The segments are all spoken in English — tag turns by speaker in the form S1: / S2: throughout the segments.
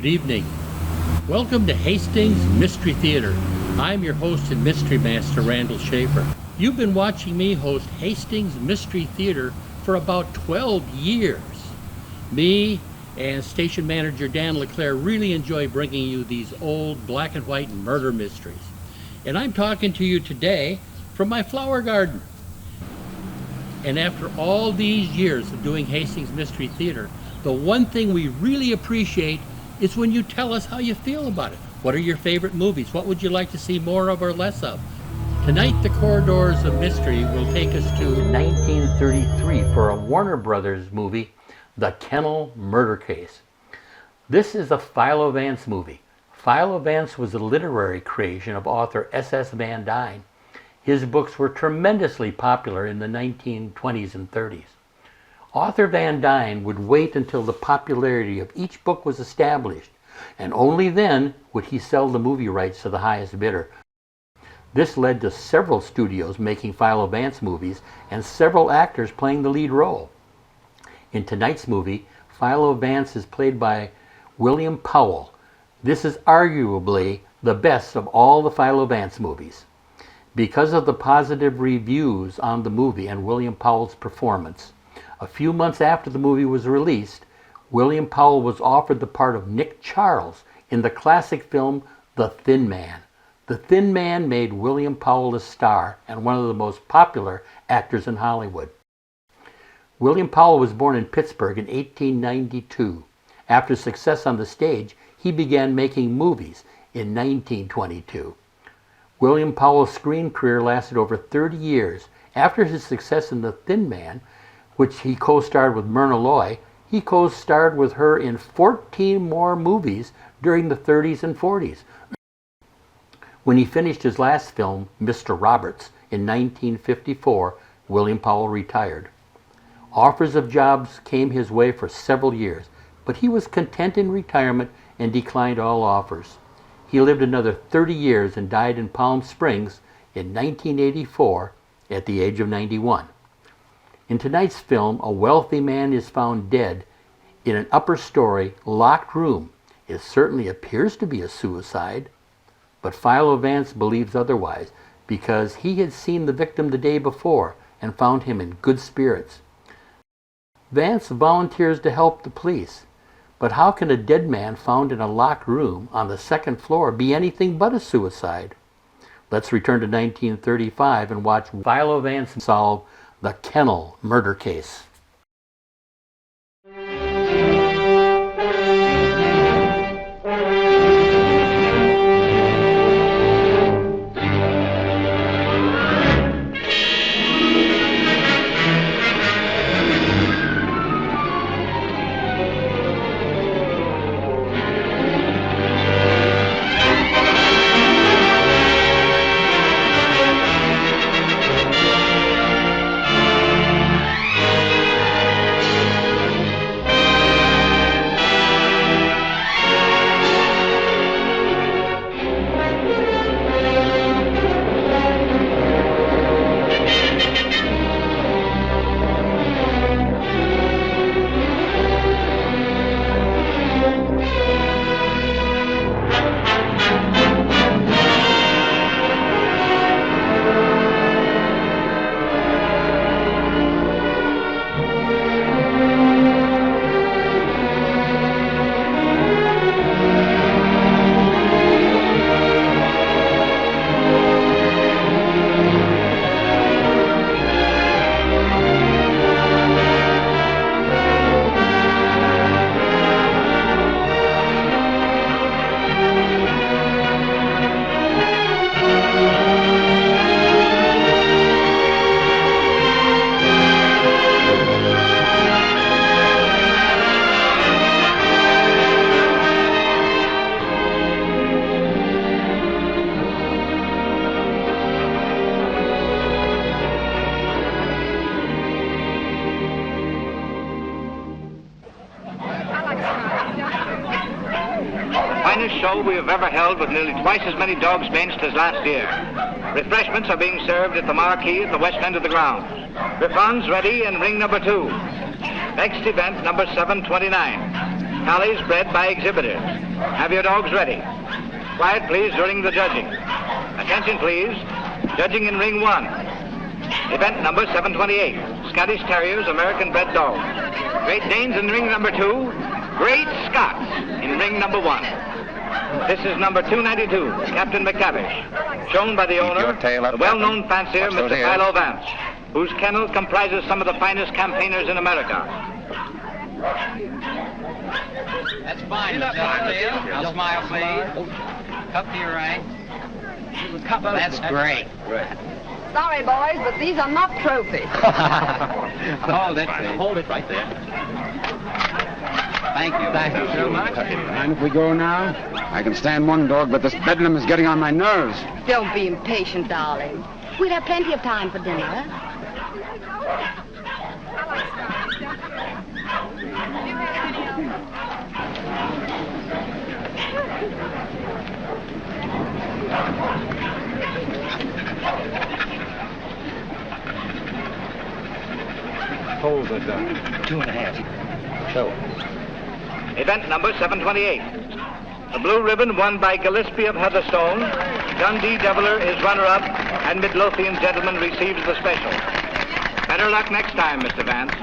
S1: evening. Welcome to Hastings Mystery Theater. I'm your host and mystery master, Randall Schaefer. You've been watching me host Hastings Mystery Theater for about 12 years. Me and station manager Dan LeClaire really enjoy bringing you these old black and white murder mysteries. And I'm talking to you today from my flower garden. And after all these years of doing Hastings Mystery Theater, the one thing we really appreciate is when you tell us how you feel about it. What are your favorite movies? What would you like to see more of or less of? Tonight, the corridors of mystery will take us to 1933 for a Warner Brothers movie, The Kennel Murder Case. This is a Philo Vance movie. Philo Vance was a literary creation of author S.S. Van Dyne. His books were tremendously popular in the 1920s and 30s. Author Van Dyne would wait until the popularity of each book was established, and only then would he sell the movie rights to the highest bidder. This led to several studios making Philo Vance movies and several actors playing the lead role. In tonight's movie, Philo Vance is played by William Powell. This is arguably the best of all the Philo Vance movies. Because of the positive reviews on the movie and William Powell's performance, a few months after the movie was released, William Powell was offered the part of Nick Charles in the classic film The Thin Man. The Thin Man made William Powell a star and one of the most popular actors in Hollywood. William Powell was born in Pittsburgh in 1892. After success on the stage, he began making movies in 1922. William Powell's screen career lasted over 30 years. After his success in The Thin Man, which he co-starred with Myrna Loy, he co-starred with her in 14 more movies during the 30s and 40s. When he finished his last film, Mr. Roberts, in 1954, William Powell retired. Offers of jobs came his way for several years, but he was content in retirement and declined all offers. He lived another 30 years and died in Palm Springs in 1984 at the age of 91. In tonight's film, a wealthy man is found dead in an upper story locked room. It certainly appears to be a suicide, but Philo Vance believes otherwise because he had seen the victim the day before and found him in good spirits. Vance volunteers to help the police, but how can a dead man found in a locked room on the second floor be anything but a suicide? Let's return to 1935 and watch Philo Vance solve the Kennel Murder Case.
S2: Show we have ever held with nearly twice as many dogs benched as last year. Refreshments are being served at the marquee at the west end of the ground. Griffons ready in ring number 2. Next event, number 729. Tallies bred by exhibitors. Have your dogs ready. Quiet, please, during the judging. Attention, please. Judging in ring 1. Event number 728. Scottish Terriers, American bred dogs. Great Danes in ring number 2. Great Scots in ring number 1. This is number 292, Captain McTavish, shown by the owner, the well-known fancier, Mystery-Philo Vance, whose kennel comprises some of the finest campaigners in America.
S3: That's fine. Now smile, please. Cup to your right. That's great.
S4: Sorry, boys, but these are not trophies.
S3: Hold it, please.
S5: Hold it right there.
S3: Thank you. Thank you so much.
S6: Mind if we go now? I can stand one dog, but this bedlam is getting on my nerves.
S4: Don't be impatient, darling. We'll have plenty of time for dinner.
S5: Hold it down.
S3: 2.5.
S5: So.
S2: Event number 728. The blue ribbon won by Gillespie of Heatherstone. Dundee Deviler is runner-up, and Midlothian gentleman receives the special. Better luck next time, Mr. Vance.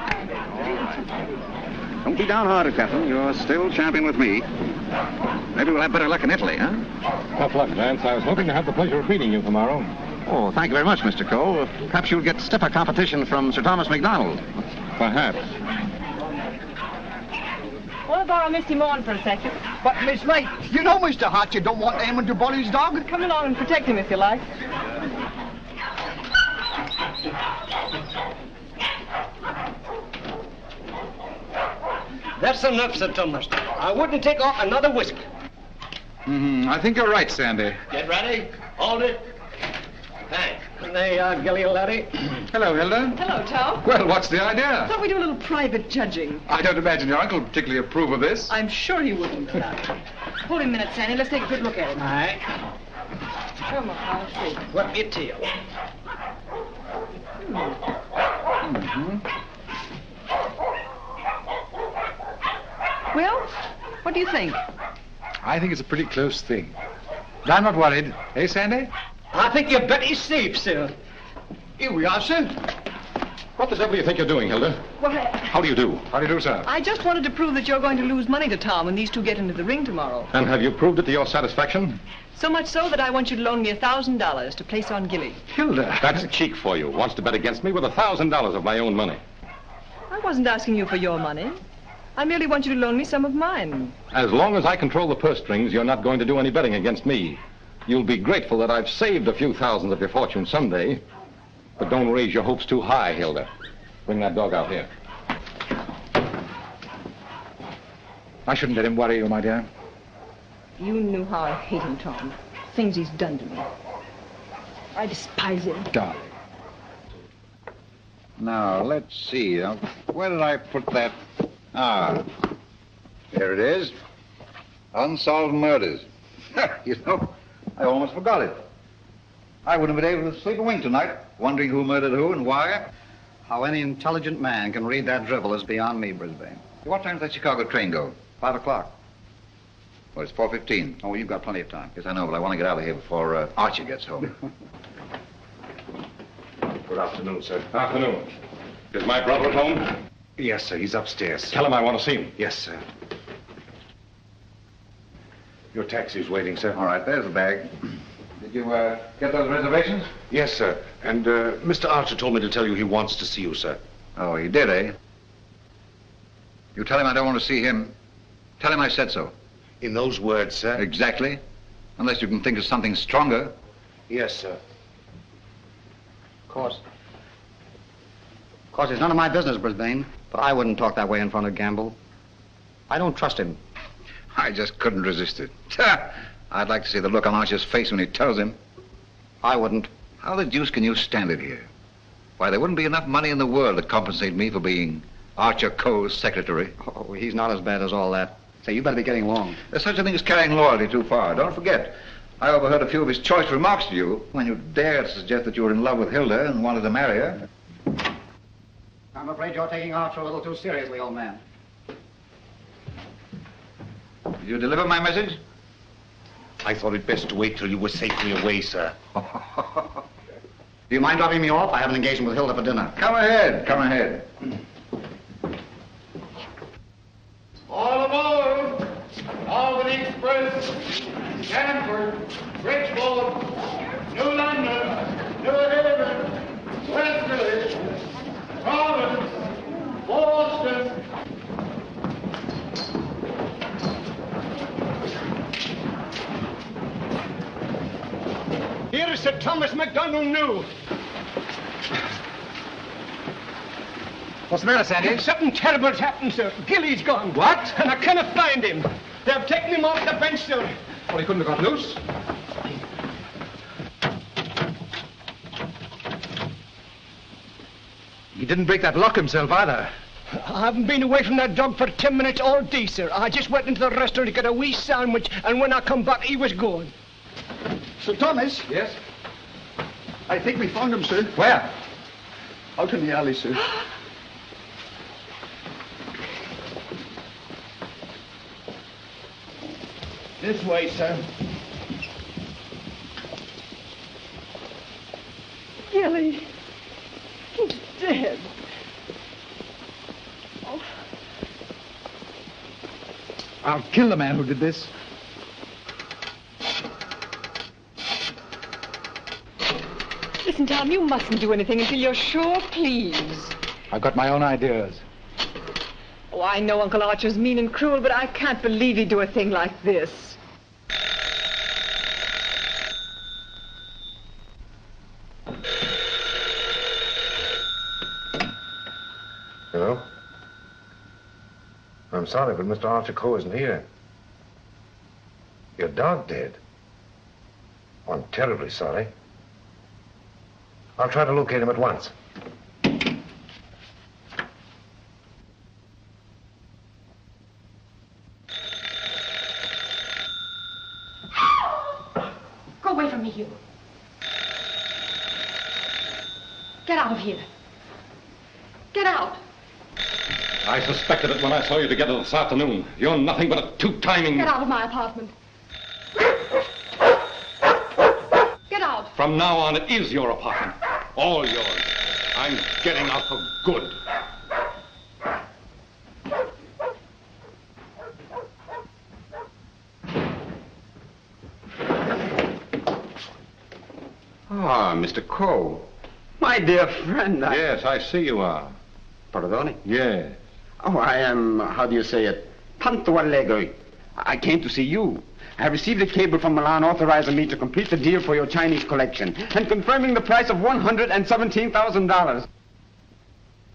S7: Don't be downhearted, Captain. You're still champion with me. Maybe we'll have better luck in Italy, huh?
S5: Tough luck, Vance. I was hoping to have the pleasure of meeting you tomorrow.
S7: Oh, thank you very much, Mr. Cole. Perhaps you'll get stiffer competition from Sir Thomas MacDonald.
S5: Perhaps.
S4: Want to borrow Misty Morn for a second?
S8: But, Miss Lake, you know Mr. Hart, you don't want anyone to bully his dog.
S4: Come along and protect him if you like.
S8: That's enough, Sir Thomas. I wouldn't take off another whisk.
S7: I think you're right, Sandy.
S8: Get ready. Hold it. Thanks. There you are, Gilly, laddie.
S7: Hello, Hilda.
S4: Hello, Tom.
S7: Well, what's the idea?
S4: Thought we'd do a little private judging.
S7: I don't imagine your uncle would particularly approve of this.
S4: I'm sure he wouldn't. Hold him a minute, Sandy. Let's take a good look at him.
S8: All right.
S4: Come on, I'll see.
S8: Whip your tail.
S4: Well, what do you think?
S7: I think it's a pretty close thing. But I'm not worried. Hey, Sandy?
S8: I think you bet he's safe, sir. Here we are, sir.
S5: What the devil do you think you're doing, Hilda?
S4: Well,
S5: How do you do?
S7: How do you do, sir?
S4: I just wanted to prove that you're going to lose money to Tom when these two get into the ring tomorrow.
S5: And have you proved it to your satisfaction?
S4: So much so that I want you to loan me $1,000 to place on Gilly.
S7: Hilda.
S5: That's cheek for you. Wants to bet against me with $1,000 of my own money.
S4: I wasn't asking you for your money. I merely want you to loan me some of mine.
S5: As long as I control the purse strings, you're not going to do any betting against me. You'll be grateful that I've saved a few thousands of your fortune someday. But don't raise your hopes too high, Hilda. Bring that dog out here.
S7: I shouldn't let him worry you, my dear.
S4: You knew how I hate him, Tom. Things he's done to me. I despise him.
S7: Darling.
S9: Now, let's see. Where did I put that? Ah, there it is. Unsolved murders. You know, I almost forgot it. I wouldn't have been able to sleep a wink tonight, wondering who murdered who and why. How any intelligent man can read that drivel is beyond me, Brisbane. What time does that Chicago train go? 5 o'clock. Well, it's 4:15. Oh, you've got plenty of time. Yes, I know, but I want to get out of here before Archie gets home.
S5: Good afternoon, sir. Afternoon. Is my brother at home?
S7: Yes, sir. He's upstairs.
S5: Tell him I want to see him.
S7: Yes, sir. Your taxi's waiting, sir.
S9: All right, there's the bag. Did you get those reservations?
S10: Yes, sir. And Mr. Archer told me to tell you he wants to see you, sir.
S9: Oh, he did, eh? You tell him I don't want to see him. Tell him I said so.
S10: In those words, sir?
S9: Exactly. Unless you can think of something stronger.
S10: Yes, sir.
S8: Of course, it's none of my business, Brisbane. But I wouldn't talk that way in front of Gamble. I don't trust him.
S9: I just couldn't resist it. I'd like to see the look on Archer's face when he tells him.
S8: I wouldn't.
S9: How the deuce can you stand it here? Why, there wouldn't be enough money in the world to compensate me for being Archer Coe's secretary.
S8: Oh, he's not as bad as all that. Say, you better be getting along.
S9: There's such a thing as carrying loyalty too far. Don't forget, I overheard a few of his choice remarks to you when you dared suggest that you were in love with Hilda and wanted to marry her.
S8: I'm afraid you're taking Archer a little too seriously, old man.
S9: Did you deliver my message?
S10: I thought it best to wait till you were safely away, sir.
S8: Do you mind dropping me off? I have an engagement with Hilda for dinner.
S9: Come ahead, come ahead.
S11: All aboard! Albany Express, Stanford, Bridgeport, New London, New Haven, Westerly, Providence, Boston. Here is Sir Thomas MacDonald New.
S9: What's the matter, Sandy?
S11: Something terrible's happened, sir. Gilly's gone.
S9: What?
S11: And I cannot find him. They have taken him off the bench, sir.
S9: Well, he couldn't have got loose. He didn't break that lock himself either.
S11: I haven't been away from that dog for 10 minutes all day, sir. I just went into the restaurant to get a wee sandwich, and when I come back, he was gone.
S12: Sir Thomas?
S9: Yes?
S12: I think we found him, sir.
S9: Where?
S12: Out in the alley, sir.
S11: This way, sir.
S4: Gilly. He's dead. Oh.
S12: I'll kill the man who did this.
S4: Listen, Tom, you mustn't do anything until you're sure, please.
S12: I've got my own ideas.
S4: Oh, I know Uncle Archer's mean and cruel, but I can't believe he'd do a thing like this.
S10: Hello? I'm sorry, but Mr. Archer Coe isn't here. Your dog dead? Oh, I'm terribly sorry. I'll try to locate him at once.
S4: Go away from me, Hugh. Get out of here. Get out.
S5: I suspected it when I saw you together this afternoon. You're nothing but a two-timing...
S4: Get out of my apartment. Get out.
S5: From now on, it is your apartment. All yours. I'm getting out for good.
S6: Ah, Mr. Coe. My dear friend,
S5: Yes, I see you are.
S6: Pardon?
S5: Yes.
S6: Oh, I am, how do you say it, tanto allegro. I came to see you. I have received a cable from Milan authorizing me to complete the deal for your Chinese collection and confirming the price of $117,000.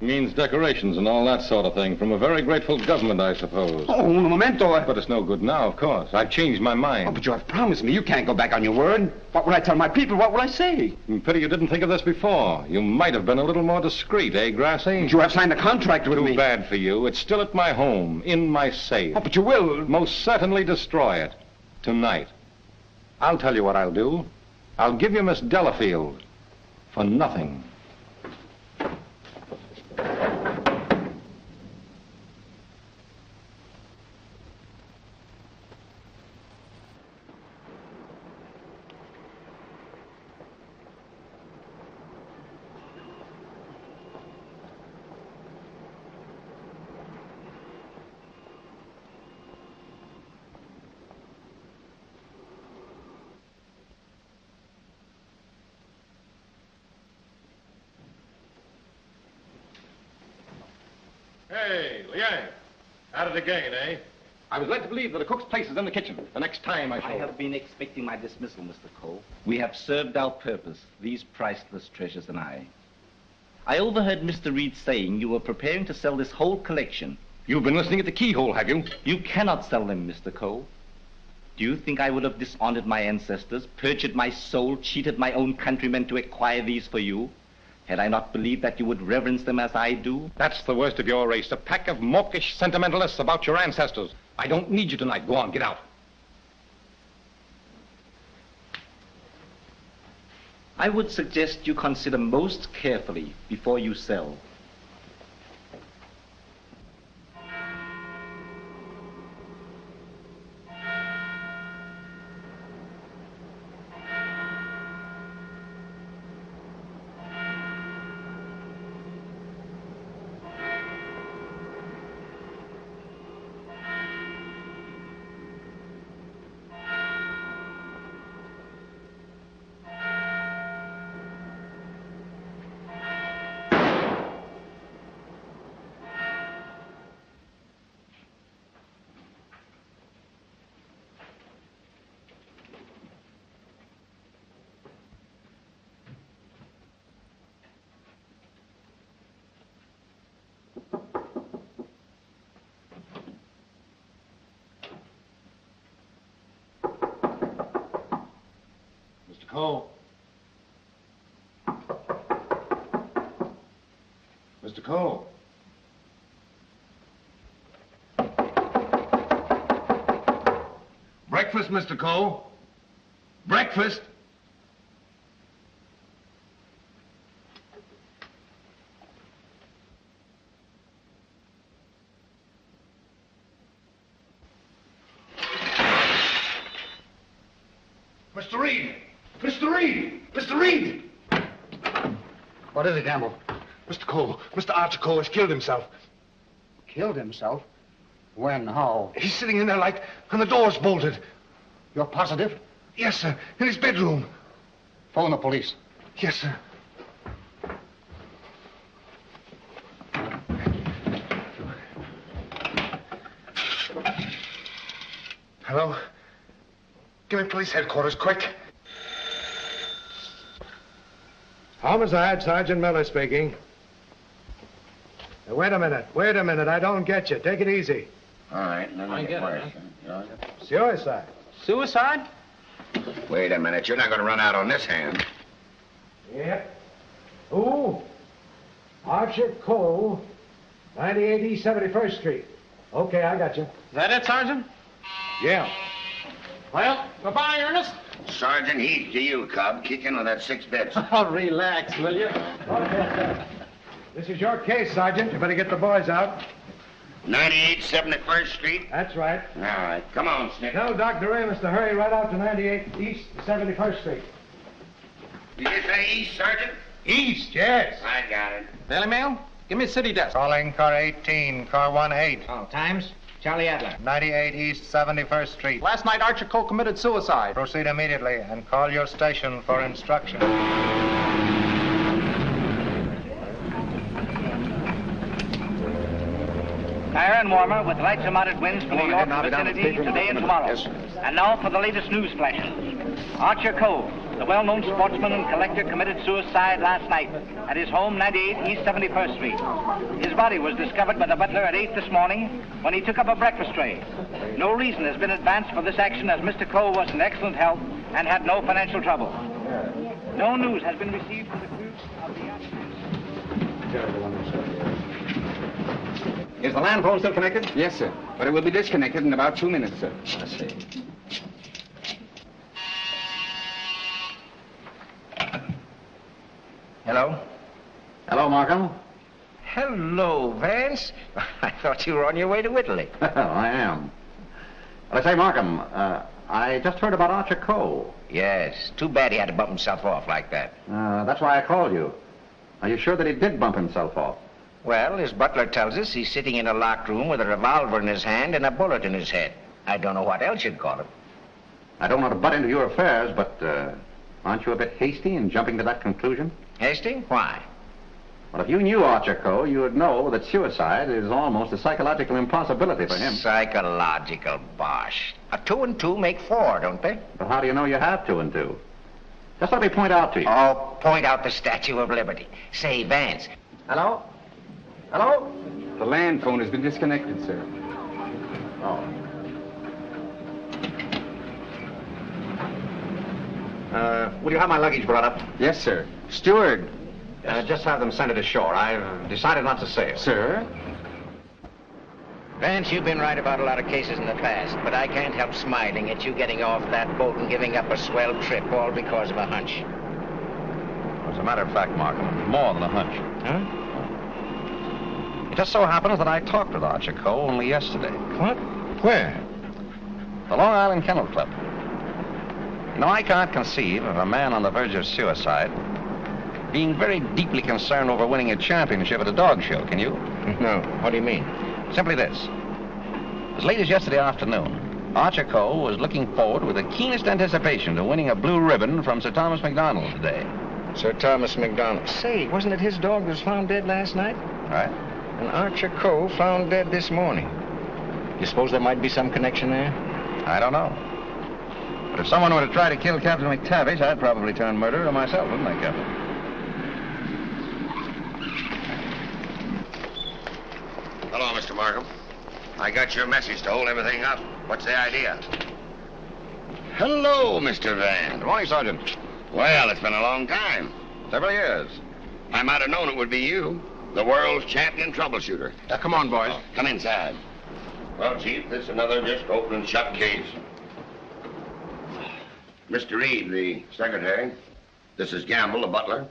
S5: Means decorations and all that sort of thing from a very grateful government, I suppose.
S6: Oh, un momento.
S5: But it's no good now, of course. I've changed my mind.
S6: Oh, but you have promised me. You can't go back on your word. What will I tell my people? What will I say?
S5: Pity you didn't think of this before. You might have been a little more discreet, eh, Grassy?
S6: But you have signed a contract with me.
S5: Too bad for you. It's still at my home, in my safe.
S6: Oh, but you will.
S5: Most certainly destroy it. Tonight. I'll tell you what I'll do. I'll give you Miss Delafield. For nothing. Hey, Liang. At it again, eh? I was led to believe that a cook's place is in the kitchen. The next time I shall...
S3: I have been expecting my dismissal, Mr. Cole. We have served our purpose, these priceless treasures and I. I overheard Mr. Reed saying you were preparing to sell this whole collection.
S5: You've been listening at the keyhole, have you?
S3: You cannot sell them, Mr. Cole. Do you think I would have dishonored my ancestors, perjured my soul, cheated my own countrymen to acquire these for you? Had I not believed that you would reverence them as I do?
S5: That's the worst of your race, a pack of mawkish sentimentalists about your ancestors. I don't need you tonight. Go on, get out.
S3: I would suggest you consider most carefully before you sell.
S10: Cole. Mr. Cole. Breakfast, Mr. Cole. Breakfast. Mr. Reed! Mr. Reed! Mr. Reed!
S12: What is it, Gamble?
S10: Mr. Cole, Mr. Archer Cole has killed himself.
S12: Killed himself? When? How?
S10: He's sitting in there like, and the door's bolted.
S12: You're positive?
S10: Yes, sir. In his bedroom.
S12: Phone the police.
S10: Yes, sir. Hello? Give me police headquarters, quick.
S13: Homicide, Sergeant Miller speaking. Now, wait a minute. I don't get you. Take it easy.
S9: All right, let me get worse.
S13: Suicide.
S14: Suicide?
S9: Wait a minute. You're not going to run out on this hand.
S13: Yep. Who? Archer Cole, 98 East 71st Street. Okay, I got you.
S14: Is that it, Sergeant?
S13: Yeah.
S14: Well, goodbye, Ernest.
S9: Sergeant, heed to you, Cub. Kick in with that 6 bits.
S14: Oh, relax, will you?
S13: Okay. This is your case, Sergeant. You better get the boys out.
S9: 98 71st Street?
S13: That's right.
S9: All right. Come on, Snick.
S13: Tell Dr. Amos to hurry right out to 98 East 71st Street.
S9: Did you say east, Sergeant?
S13: East, yes.
S9: I got it.
S14: Daily Mail? Give me a city desk.
S15: Calling car 18, car 18.
S14: Oh, times? Charlie Adler.
S15: 98 East 71st Street.
S14: Last night, Archer Cole committed suicide.
S15: Proceed immediately and call your station for instruction.
S2: Higher and warmer with light to moderate winds from New York vicinity today and tomorrow.
S9: Yes.
S2: And now for the latest news flashes. Archer Cole, the well-known sportsman and collector, committed suicide last night at his home, 98 East 71st Street. His body was discovered by the butler at 8 this morning when he took up a breakfast tray. No reason has been advanced for this action as Mr. Cole was in excellent health and had no financial trouble. No news has been received from the crew of the yacht.
S6: Is the land phone still connected?
S12: Yes, sir.
S6: But it will be disconnected in about 2 minutes, sir.
S12: I see.
S6: Hello?
S12: Hello, Markham.
S6: Hello, Vance. I thought you were on your way to Italy.
S12: I am. Well, I say, Markham, I just heard about Archer Cole.
S6: Yes. Too bad he had to bump himself off like that.
S12: That's why I called you. Are you sure that he did bump himself off?
S6: Well, his butler tells us he's sitting in a locked room with a revolver in his hand and a bullet in his head. I don't know what else you'd call it.
S12: I don't want to butt into your affairs, but aren't you a bit hasty in jumping to that conclusion?
S6: Hasty? Why?
S12: Well, if you knew Archer Cole, you would know that suicide is almost a psychological impossibility for him.
S6: Psychological bosh. 2 and 2 make 4, don't they?
S12: But how do you know you have 2 and 2? Just let me point out to you.
S6: Oh, point out the Statue of Liberty. Say, Vance.
S12: Hello? Hello?
S6: The land phone has been disconnected, sir.
S12: Oh.
S6: Will you have my luggage brought up?
S12: Yes, sir.
S6: Steward.
S12: Just have them send it ashore. I've decided not to sail.
S6: Sir? Vance, you've been right about a lot of cases in the past, but I can't help smiling at you getting off that boat and giving up a swell trip all because of a hunch.
S5: As a matter of fact, Markham, it's more than a hunch.
S6: Huh?
S5: It just so happens that I talked with Archer Cole only yesterday.
S6: What? Where?
S5: The Long Island Kennel Club. You know, I can't conceive of a man on the verge of suicide being very deeply concerned over winning a championship at a dog show, can you?
S6: No. What do you mean?
S5: Simply this. As late as yesterday afternoon, Archer Cole was looking forward with the keenest anticipation to winning a blue ribbon from Sir Thomas MacDonald today.
S6: Sir Thomas MacDonald. Say, wasn't it his dog that was found dead last night?
S5: Right.
S6: And Archer Cole found dead this morning. You suppose there might be some connection there?
S5: I don't know. But if someone were to try to kill Captain McTavish, I'd probably turn murderer myself, wouldn't I, Captain?
S9: Hello, Mr. Markham. I got your message to hold everything up. What's the idea? Hello, Mr. Van.
S5: Good morning, Sergeant.
S16: Well, it's been a long time. Several years. I might have known it would be you, the world's champion troubleshooter.
S14: Come on, boys.
S16: Come inside. Well, Chief, this is another just open and shut case. Mr. Reed, the secretary. This is Gamble, the butler.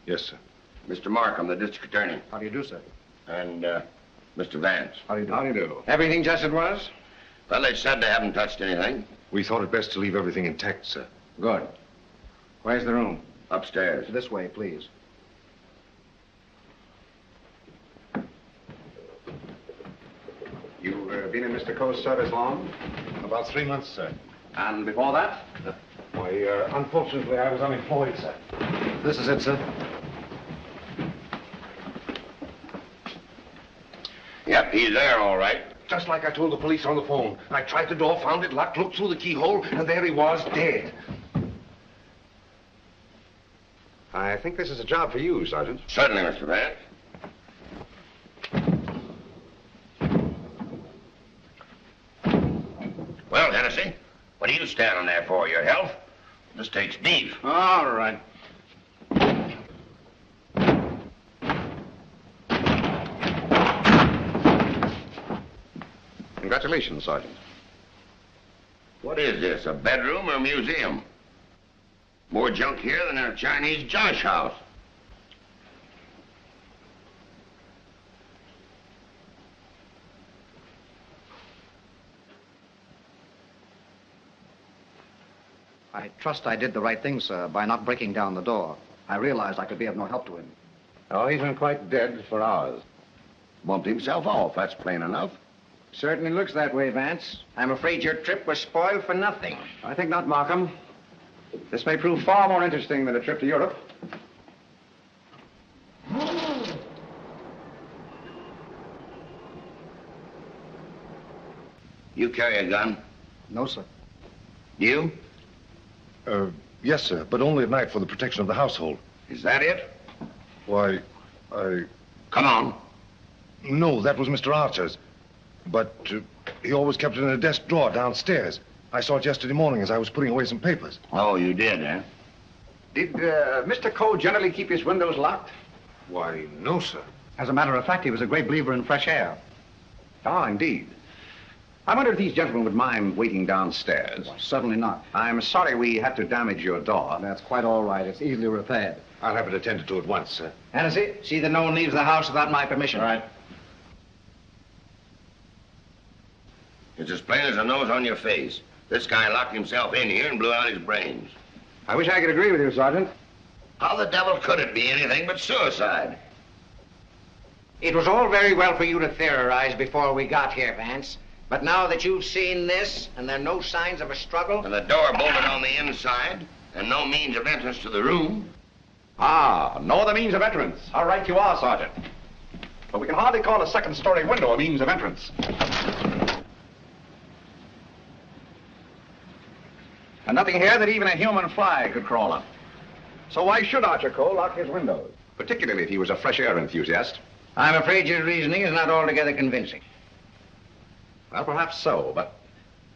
S10: Yes, sir.
S16: Mr. Markham, the district attorney.
S8: How do you do, sir?
S16: And, Mr. Vance.
S8: How do you do?
S10: How do you do?
S12: Everything just as it was?
S16: Well, they said they haven't touched anything.
S10: We thought it best to leave everything intact, sir.
S12: Good. Where's the room?
S16: Upstairs.
S8: This way, please.
S9: You've been in Mr. Coe's service long?
S10: About 3 months, sir.
S9: And before that?
S10: Why, unfortunately, I was unemployed, sir.
S8: This is it, sir.
S16: Yep, he's there, all right.
S10: Just like I told the police on the phone. I tried the door, found it locked, looked through the keyhole, and there he was, dead.
S9: I think this is a job for you, Sergeant.
S16: Certainly, Mr. Vance. Well, Hennessy, what are you standing there for? Your health? This takes beef.
S12: All right.
S9: Congratulations, Sergeant.
S16: What is this, a bedroom or a museum? More junk here than in a Chinese josh house.
S8: I trust I did the right thing, sir, by not breaking down the door. I realized I could be of no help to him.
S9: Oh, he's been quite dead for hours.
S16: Bumped himself off, that's plain enough.
S12: Certainly looks that way, Vance. I'm afraid your trip was spoiled for nothing.
S9: I think not, Markham. This may prove far more interesting than a trip to Europe.
S16: You carry a gun?
S8: No, sir.
S16: You?
S10: Yes, sir, but only at night for the protection of the household.
S16: Is that it?
S10: Why,
S16: Come on.
S10: No, that was Mr. Archer's. But he always kept it in a desk drawer downstairs. I saw it yesterday morning as I was putting away some papers.
S16: Oh, you did, eh?
S9: Did Mr. Coe generally keep his windows locked?
S10: Why, no, sir.
S8: As a matter of fact, he was a great believer in fresh air.
S9: Ah, indeed. I wonder if these gentlemen would mind waiting downstairs.
S8: Well, certainly not.
S9: I'm sorry we had to damage your door.
S8: That's quite all right. It's easily repaired.
S10: I'll have it attended to at once, sir.
S12: Hennessy, see that no one leaves the house without my permission.
S16: All right. It's as plain as the nose on your face. This guy locked himself in here and blew out his brains.
S9: I wish I could agree with you, Sergeant.
S16: How the devil could it be anything but suicide?
S12: It was all very well for you to theorize before we got here, Vance. But now that you've seen this, and there are no signs of a struggle...
S16: And the door bolted on the inside, and no means of entrance to the room...
S9: Ah, no other means of entrance. All right, you are, Sergeant. But we can hardly call a second-story window a means of entrance. And nothing here that even a human fly could crawl up. So why should Archer Coe lock his windows? Particularly if he was a fresh air enthusiast.
S12: I'm afraid your reasoning is not altogether convincing.
S9: Well, perhaps so, but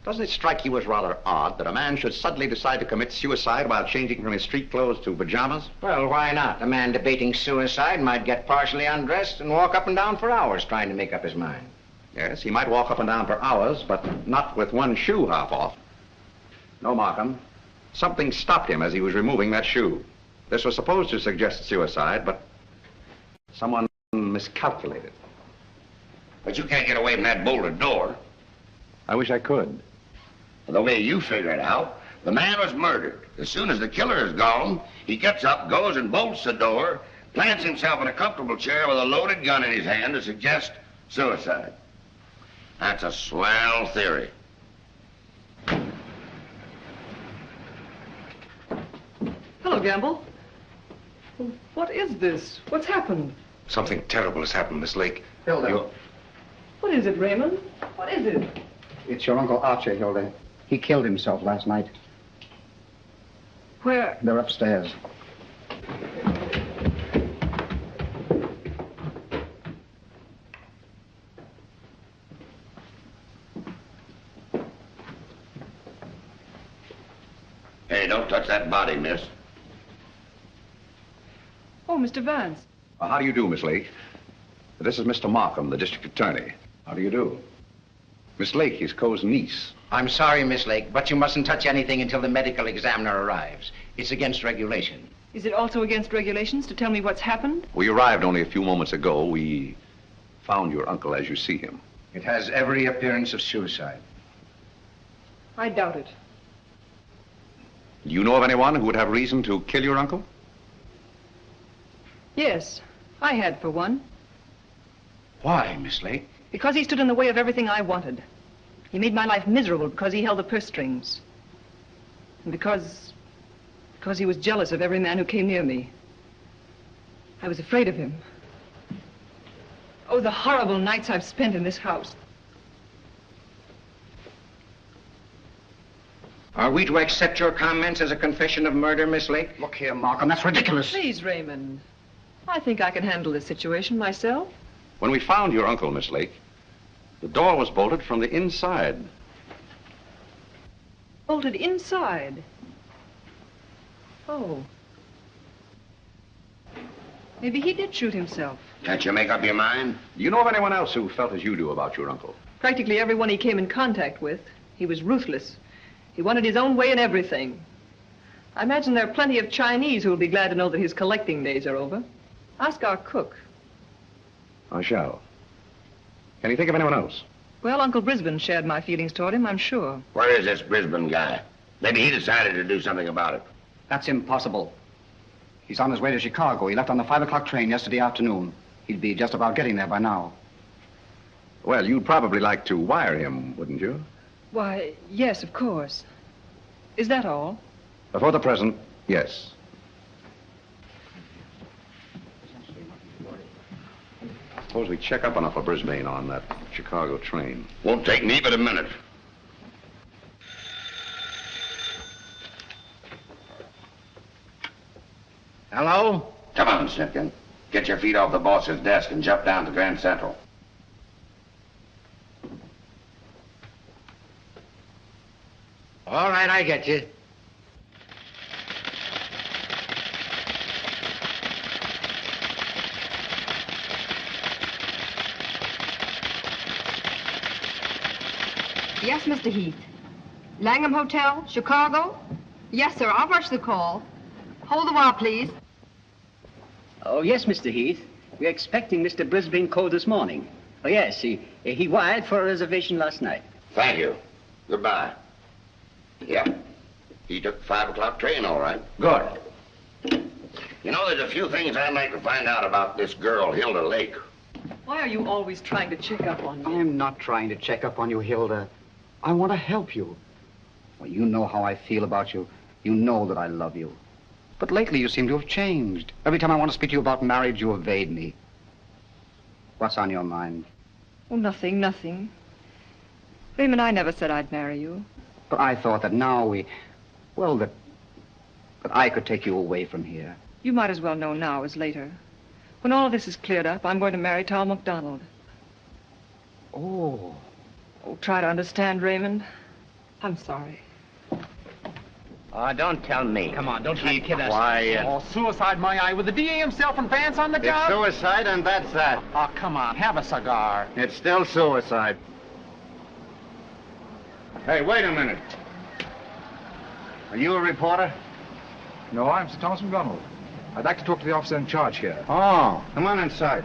S9: doesn't it strike you as rather odd that a man should suddenly decide to commit suicide while changing from his street clothes to pajamas?
S12: Well, why not? A man debating suicide might get partially undressed and walk up and down for hours trying to make up his mind.
S9: Yes, he might walk up and down for hours, but not with one shoe half off. No, Markham. Something stopped him as he was removing that shoe. This was supposed to suggest suicide, but someone miscalculated.
S16: But you can't get away from that bolted door.
S9: I wish I could.
S16: The way you figure it out, the man was murdered. As soon as the killer is gone, he gets up, goes and bolts the door, plants himself in a comfortable chair with a loaded gun in his hand to suggest suicide. That's a swell theory.
S17: Hello, Gamble. What is this? What's happened?
S10: Something terrible has happened, Miss Lake.
S8: Hilda.
S17: What is it, Raymond? What is it?
S8: It's your Uncle Archer, Hilda. He killed himself last night.
S17: Where?
S8: They're upstairs.
S16: Hey, don't touch that body, miss.
S4: Oh, Mr. Vance.
S7: How do you do, Miss Lake? This is Mr. Markham, the district attorney. How do you do? Miss Lake is Coe's niece.
S12: I'm sorry, Miss Lake, but you mustn't touch anything until the medical examiner arrives. It's against regulation.
S4: Is it also against regulations to tell me what's happened?
S7: We arrived only a few moments ago. We found your uncle as you see him.
S8: It has every appearance of suicide.
S4: I doubt it.
S7: Do you know of anyone who would have reason to kill your uncle?
S4: Yes, I had for one.
S8: Why, Miss Lake?
S4: Because he stood in the way of everything I wanted. He made my life miserable because he held the purse strings. And because he was jealous of every man who came near me. I was afraid of him. Oh, the horrible nights I've spent in this house.
S12: Are we to accept your comments as a confession of murder, Miss Lake?
S8: Look here, Markham, that's ridiculous.
S4: Please, Raymond. I think I can handle this situation myself.
S7: When we found your uncle, Miss Lake, the door was bolted from the inside.
S4: Bolted inside? Oh. Maybe he did shoot himself.
S16: Can't you make up your mind?
S7: Do you know of anyone else who felt as you do about your uncle?
S4: Practically everyone he came in contact with. He was ruthless. He wanted his own way in everything. I imagine there are plenty of Chinese who will be glad to know that his collecting days are over. Ask our cook.
S7: I shall. Can you think of anyone else?
S4: Well, Uncle Brisbane shared my feelings toward him, I'm sure.
S16: Where is this Brisbane guy? Maybe he decided to do something about it.
S8: That's impossible. He's on his way to Chicago. He left on the 5 o'clock train yesterday afternoon. He'd be just about getting there by now.
S7: Well, you'd probably like to wire him, wouldn't you?
S4: Why, yes, of course. Is that all?
S7: For the present, yes. Suppose we check up on Uncle Brisbane on that Chicago train.
S16: Won't take me but a minute.
S12: Hello?
S16: Come on, Simpkin. Get your feet off the boss's desk and jump down to Grand Central.
S12: All right, I get you.
S18: Yes, Mr. Heath. Langham Hotel, Chicago? Yes, sir. I'll rush the call. Hold the while, please.
S19: Oh, yes, Mr. Heath. We're expecting Mr. Brisbane Coe this morning. Oh, yes, he wired for a reservation last night.
S16: Thank you. Goodbye. Yeah. He took the 5 o'clock train, all right.
S8: Good.
S16: You know, there's a few things I'd like to find out about this girl, Hilda Lake.
S4: Why are you always trying to check up on me?
S8: I'm not trying to check up on you, Hilda. I want to help you. Well, you know how I feel about you. You know that I love you. But lately you seem to have changed. Every time I want to speak to you about marriage, you evade me. What's on your mind?
S4: Oh, nothing, nothing. Raymond, I never said I'd marry you.
S8: But I thought that now that I could take you away from here.
S4: You might as well know now as later. When all of this is cleared up, I'm going to marry Tom McDonald.
S8: Oh.
S4: Oh, try to understand, Raymond. I'm sorry.
S12: Oh, don't tell me.
S14: Come on, don't try to kid us.
S12: Quiet.
S14: Oh, suicide, my eye, with the DA himself and Vance on the job?
S6: Suicide, and that's that.
S14: Oh, come on, have a cigar.
S6: It's still suicide. Hey, wait a minute. Are you a reporter?
S13: No, I'm Sir Thomas McDonald. I'd like to talk to the officer in charge here.
S6: Oh, come on inside.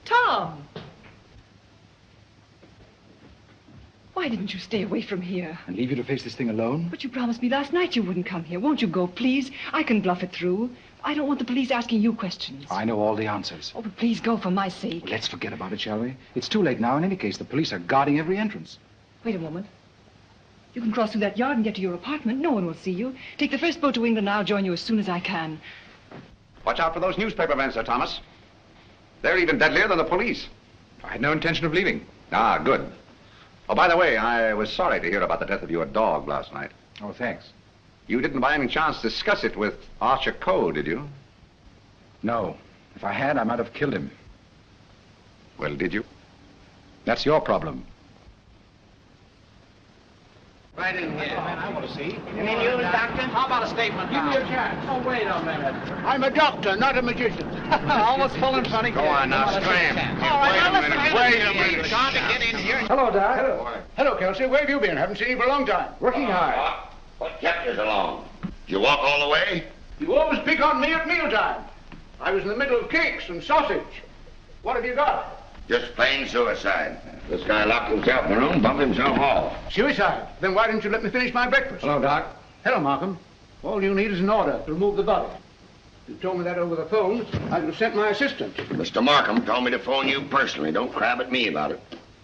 S4: Tom! Why didn't you stay away from here?
S13: And leave you to face this thing alone?
S4: But you promised me last night you wouldn't come here. Won't you go, please? I can bluff it through. I don't want the police asking you questions.
S13: I know all the answers.
S4: Oh, but please go for my sake.
S13: Let's forget about it, shall we? It's too late now. In any case, the police are guarding every entrance.
S4: Wait a moment. You can cross through that yard and get to your apartment. No one will see you. Take the first boat to England and I'll join you as soon as I can.
S7: Watch out for those newspaper men, Sir Thomas. They're even deadlier than the police. I had no intention of leaving. Ah, good. Oh, by the way, I was sorry to hear about the death of your dog last night.
S13: Oh, thanks.
S7: You didn't by any chance discuss it with Archer Coe, did you?
S13: No. If I had, I might have killed him.
S7: Well, did you?
S13: That's your problem.
S12: Right in here.
S11: I want to see.
S12: You mean you, Doctor?
S14: How about a statement
S11: Give me
S14: now?
S11: a chance.
S14: Oh, wait a minute.
S11: I'm a doctor, not a magician.
S14: Almost pulling funny.
S12: Go on now, scram.
S14: All right, now
S12: Wait a
S14: let's
S12: minute, wait a minute.
S14: Trying to get in here.
S11: Hello, Doc. Hello, Kelsey. Where have you been? Haven't seen you for a long time. Working hard.
S16: What kept you so long? Did you walk all the way?
S11: You always pick on me at mealtime. I was in the middle of cakes and sausage. What have you got?
S16: Just plain suicide. This guy locked himself in the room, bumped himself off.
S11: Suicide. Then why didn't you let me finish my breakfast?
S13: Hello, Doc.
S11: Hello, Markham. All you need is an order to remove the body. If you told me that over the phone, I would have sent my assistant.
S16: Mr. Markham told me to phone you personally. Don't crab at me about it.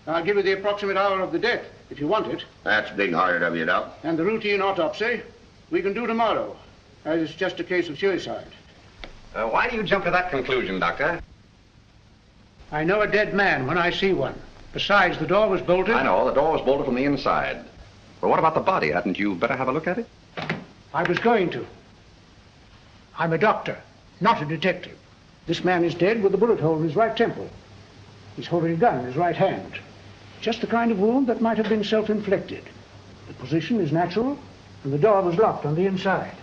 S11: I'll give you the approximate hour of the death, if you want it.
S16: That's big-hearted of you, Doc.
S11: And the routine autopsy, we can do tomorrow, as it's just a case of suicide.
S7: Why do you jump to that conclusion, Doctor?
S11: I know a dead man when I see one. Besides, the door was bolted.
S7: I know, the door was bolted from the inside. But what about the body? Hadn't you better have a look at it?
S11: I was going to. I'm a doctor, not a detective. This man is dead with a bullet hole in his right temple. He's holding a gun in his right hand. Just the kind of wound that might have been self-inflicted. The position is natural, and the door was locked on the inside.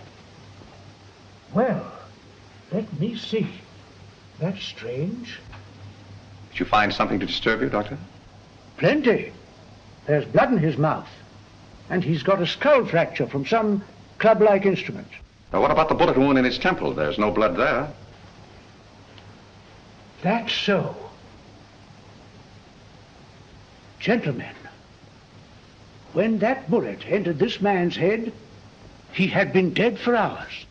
S11: Well, let me see. That's strange.
S7: Did you find something to disturb you, Doctor?
S11: Plenty. There's blood in his mouth. And he's got a skull fracture from some club-like instrument.
S7: Now, what about the bullet wound in his temple? There's no blood there.
S11: That's so. Gentlemen, when that bullet entered this man's head, he had been dead for hours.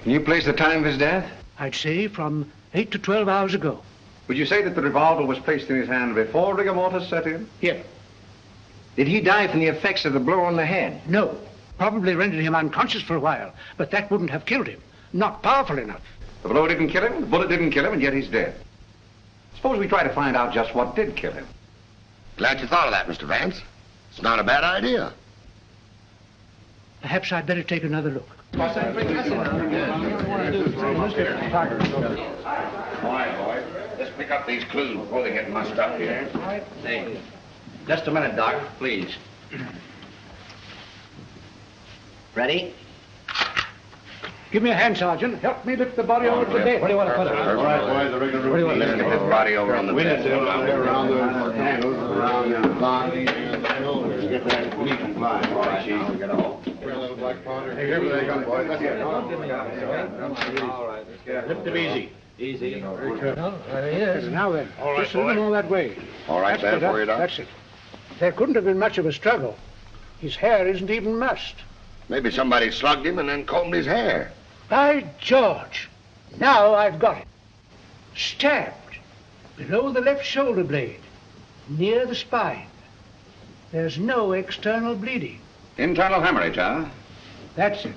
S7: Can you place the time of his death?
S11: I'd say from 8 to 12 hours ago.
S7: Would you say that the revolver was placed in his hand before rigor mortis set in?
S11: Yes.
S12: Did he die from the effects of the blow on the head?
S11: No. Probably rendered him unconscious for a while, but that wouldn't have killed him. Not powerful enough.
S7: The blow didn't kill him, the bullet didn't kill him, and yet he's dead. Suppose we try to find out just what did kill him.
S16: Glad you thought of that, Mr. Vance. It's not a bad idea.
S11: Perhaps I'd better take another look.
S16: All right, boy. Let's pick up these clues before they get mussed up here.
S12: Hey, just a minute, Doc, please. Ready?
S11: Give me a hand, Sergeant. Help me lift the body over to the bed.
S12: Where do you want to put it?
S16: All right, boys, the regular routine. Let's get this body over on the bed.
S6: Around the handles, around the box. Get that neat and fine. All right, Chief. We got a hole. Hey, here they come, boys. Let's get it. All right, let's get it.
S11: Lift him easy.
S12: Easy.
S11: There he is. Now then, just a little more that way.
S16: All right,
S11: That's
S16: there for you, Doc.
S11: That's it. There couldn't have been much of a struggle. His hair isn't even mussed.
S16: Maybe somebody slugged him and then combed his hair.
S11: By George! Now I've got it. Stabbed below the left shoulder blade, near the spine. There's no external bleeding.
S7: Internal hemorrhage, huh?
S11: That's it.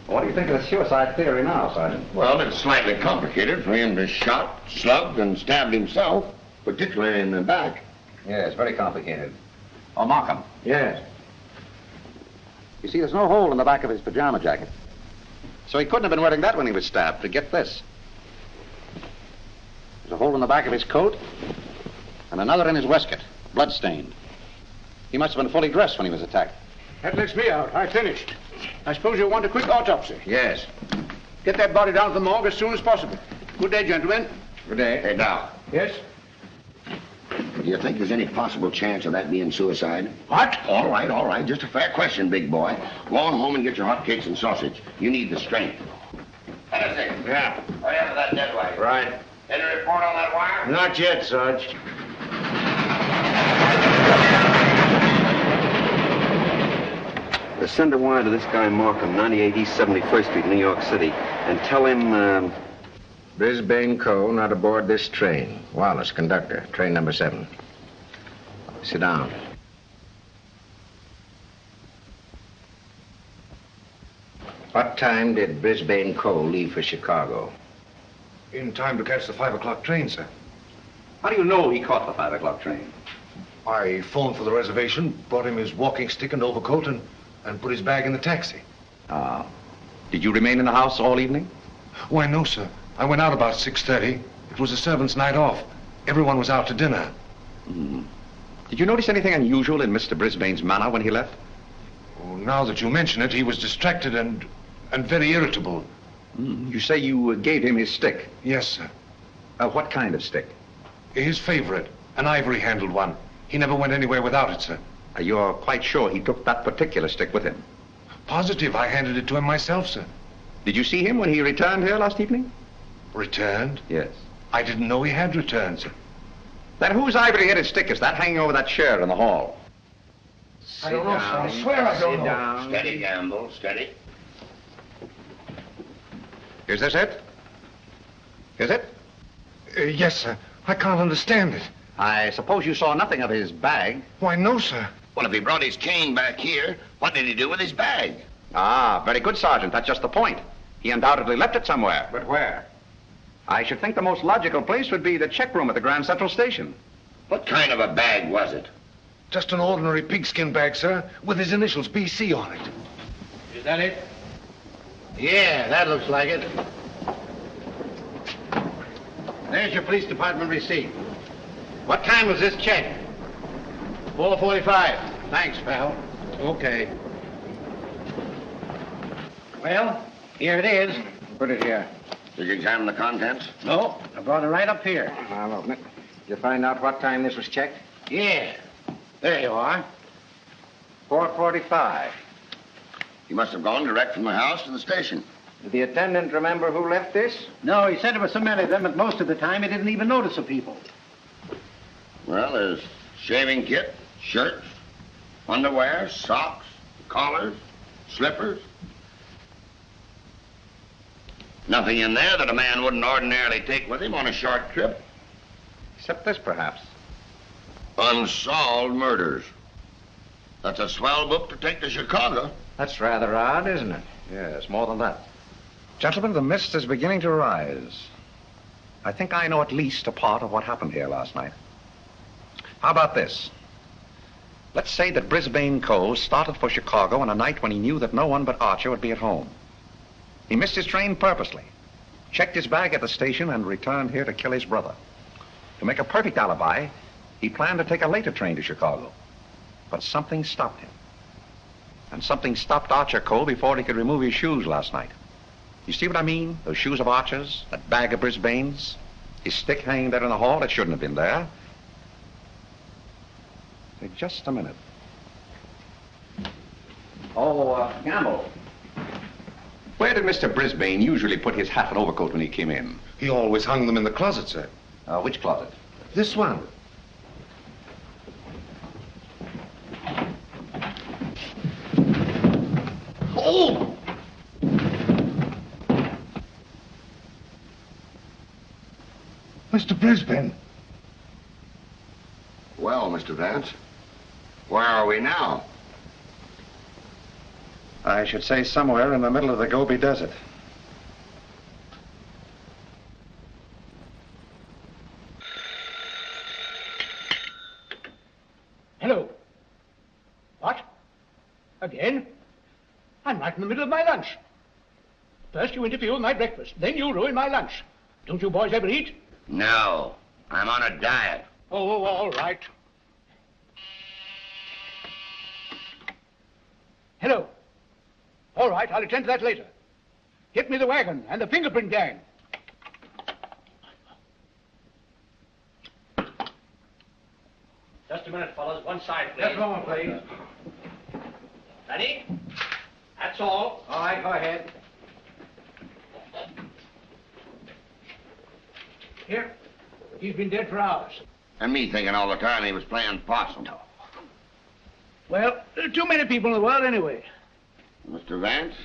S7: What do you think of the suicide theory now, Sergeant?
S16: Well, it's slightly complicated for him to shot, slugged, and stabbed himself, particularly in the back.
S7: Yes, very complicated. Oh, Markham.
S11: Yes.
S7: You see, there's no hole in the back of his pajama jacket. So he couldn't have been wearing that when he was stabbed. Forget this. There's a hole in the back of his coat and another in his waistcoat, blood-stained. He must have been fully dressed when he was attacked.
S11: That lets me out. I finished. I suppose you'll want a quick autopsy.
S7: Yes.
S11: Get that body down to the morgue as soon as possible. Good day, gentlemen.
S7: Good day.
S16: Hey, Doc,
S11: Yes?
S16: do you think there's any possible chance of that being suicide?
S11: What?
S16: All right. Just a fair question, big boy. Go on home and get your hotcakes and sausage. You need the strength. Hastings.
S12: Yeah.
S16: Hurry up with that dead wire.
S12: Right.
S16: Any report on that wire?
S12: Not yet, Sarge.
S6: Send a wire to this guy Markham, 98 East 71st Street, New York City, and tell him,
S12: Brisbane Co. not aboard this train. Wallace, conductor, train number 7. Sit down. What time did Brisbane Co. leave for Chicago?
S10: In time to catch the 5 o'clock train, sir.
S7: How do you know he caught the 5 o'clock train?
S10: I phoned for the reservation, brought him his walking stick and overcoat, and put his bag in the taxi.
S7: Ah. Did you remain in the house all evening?
S10: Why, no, sir. I went out about 6:30. It was a servant's night off. Everyone was out to dinner.
S7: Mm. Did Did you notice anything unusual in Mr. Brisbane's manner when he left?
S10: Oh, now that you mention it, he was distracted and very irritable.
S7: You say you gave him his stick?
S10: Yes, sir.
S7: What kind of stick?
S10: His favorite, an ivory-handled one. He never went anywhere without it, sir.
S7: You're quite sure he took that particular stick with him?
S10: Positive. I handed it to him myself, sir.
S7: Did you see him when he returned here last evening?
S10: Returned?
S7: Yes.
S10: I didn't know he had returned, sir.
S7: Then whose ivory-headed stick is that hanging over that chair in the hall?
S10: I don't know, sir. I swear I don't know.
S16: Down. Steady, Gamble, steady.
S7: Is this it? Is it?
S10: Yes, sir. I can't understand it.
S7: I suppose you saw nothing of his bag.
S10: Why, no, sir.
S16: Well, if he brought his cane back here, what did he do with his bag?
S7: Ah, very good, Sergeant. That's just the point. He undoubtedly left it somewhere.
S16: But where?
S7: I should think the most logical place would be the check room at the Grand Central Station.
S16: What kind of a bag was it?
S10: Just an ordinary pigskin bag, sir, with his initials BC on it.
S12: Is that it? Yeah, that looks like it. There's your police department receipt. What time was this check? 4:45. Thanks, pal.
S7: Okay.
S12: Well, here it is.
S16: Put it here. Did you examine the contents?
S12: No, I brought it right up here.
S16: I'll open it. Did you find out what time this was checked?
S12: Yeah. There you are.
S16: 4:45. You must have gone direct from the house to the station.
S12: Did the attendant remember who left this? No, he said there were so many of them, but most of the time he didn't even notice the people.
S16: Well, there's shaving kit, shirts, underwear, socks, collars, slippers. Nothing in there that a man wouldn't ordinarily take with him on a short trip.
S7: Except this, perhaps.
S16: Unsolved Murders. That's a swell book to take to Chicago.
S12: That's rather odd, isn't it?
S7: Yes, more than that.
S5: Gentlemen, the mist is beginning to rise. I think I know at least a part of what happened here last night. How about this? Let's say that Brisbane Cole started for Chicago on a night when he knew that no one but Archer would be at home. He missed his train purposely, checked his bag at the station, and returned here to kill his brother. To make a perfect alibi, he planned to take a later train to Chicago. But something stopped him. And something stopped Archer Cole before he could remove his shoes last night. You see what I mean? Those shoes of Archer's, that bag of Brisbane's, his stick hanging there in the hall, it shouldn't have been there. Say, just a minute.
S7: Oh, Gamble. Where did Mr. Brisbane usually put his hat and overcoat when he came in?
S10: He always hung them in the closet, sir.
S7: Which closet?
S10: This one.
S7: Oh!
S10: Mr. Brisbane.
S16: Well, Mr. Vance, where are we now?
S5: I should say somewhere in the middle of the Gobi Desert.
S11: Hello. What? Again? I'm right in the middle of my lunch. First you interfere with my breakfast, then you ruin my lunch. Don't you boys ever eat?
S16: No, I'm on a diet.
S11: Oh, all right. Hello. All right, I'll attend to that later. Get me the wagon and the fingerprint gang.
S1: Just a minute, fellas. One side, please.
S12: Just one, please.
S1: Ready? That's all.
S12: All right, go ahead.
S11: Here. He's been dead for hours.
S16: And me thinking all the time he was playing possum.
S11: Well, there are too many people in the world anyway.
S16: Mr. Vance,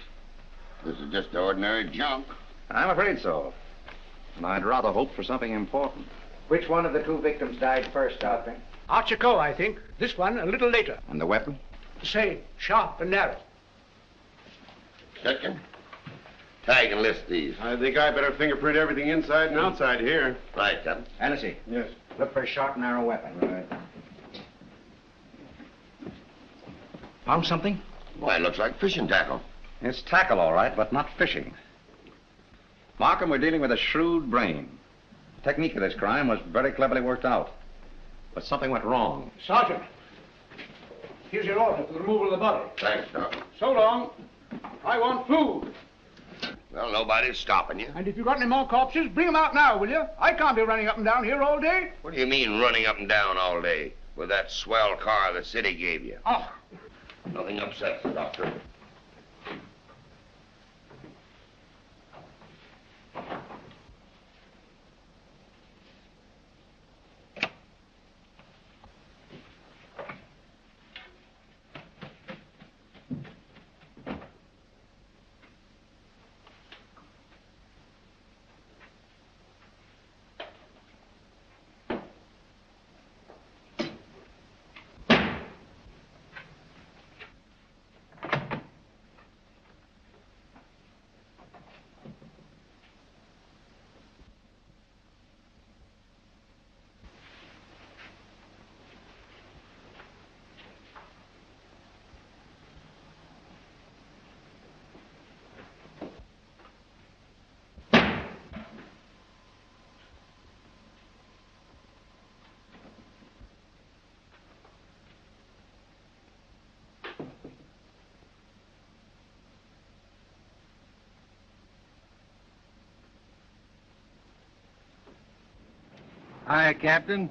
S16: this is just ordinary junk.
S7: I'm afraid so. And I'd rather hope for something important.
S12: Which one of the two victims died first, Doctor?
S11: Archer Coe, I think. This one a little later.
S7: And the weapon?
S11: The same, sharp and narrow.
S16: Second, tag and list these.
S6: I think I better fingerprint everything inside and outside here.
S16: Right, Captain.
S12: Hennessy.
S6: Yes.
S12: Look for a sharp, narrow weapon.
S16: Right.
S7: Found something?
S16: Why, it looks like fishing tackle.
S7: It's tackle, all right, but not fishing. Markham, we're dealing with a shrewd brain. The technique of this crime was very cleverly worked out. but something went wrong.
S11: Sergeant, here's your order for the removal of the body.
S16: Thanks, Doc.
S11: So long. I want food.
S16: Well, nobody's stopping you.
S11: And if you've got any more corpses, bring them out now, will you? I can't be running up and down here all day.
S16: What do you mean running up and down all day with that swell car the city gave you?
S11: Oh.
S16: Nothing upsets the doctor.
S12: Hi, Captain.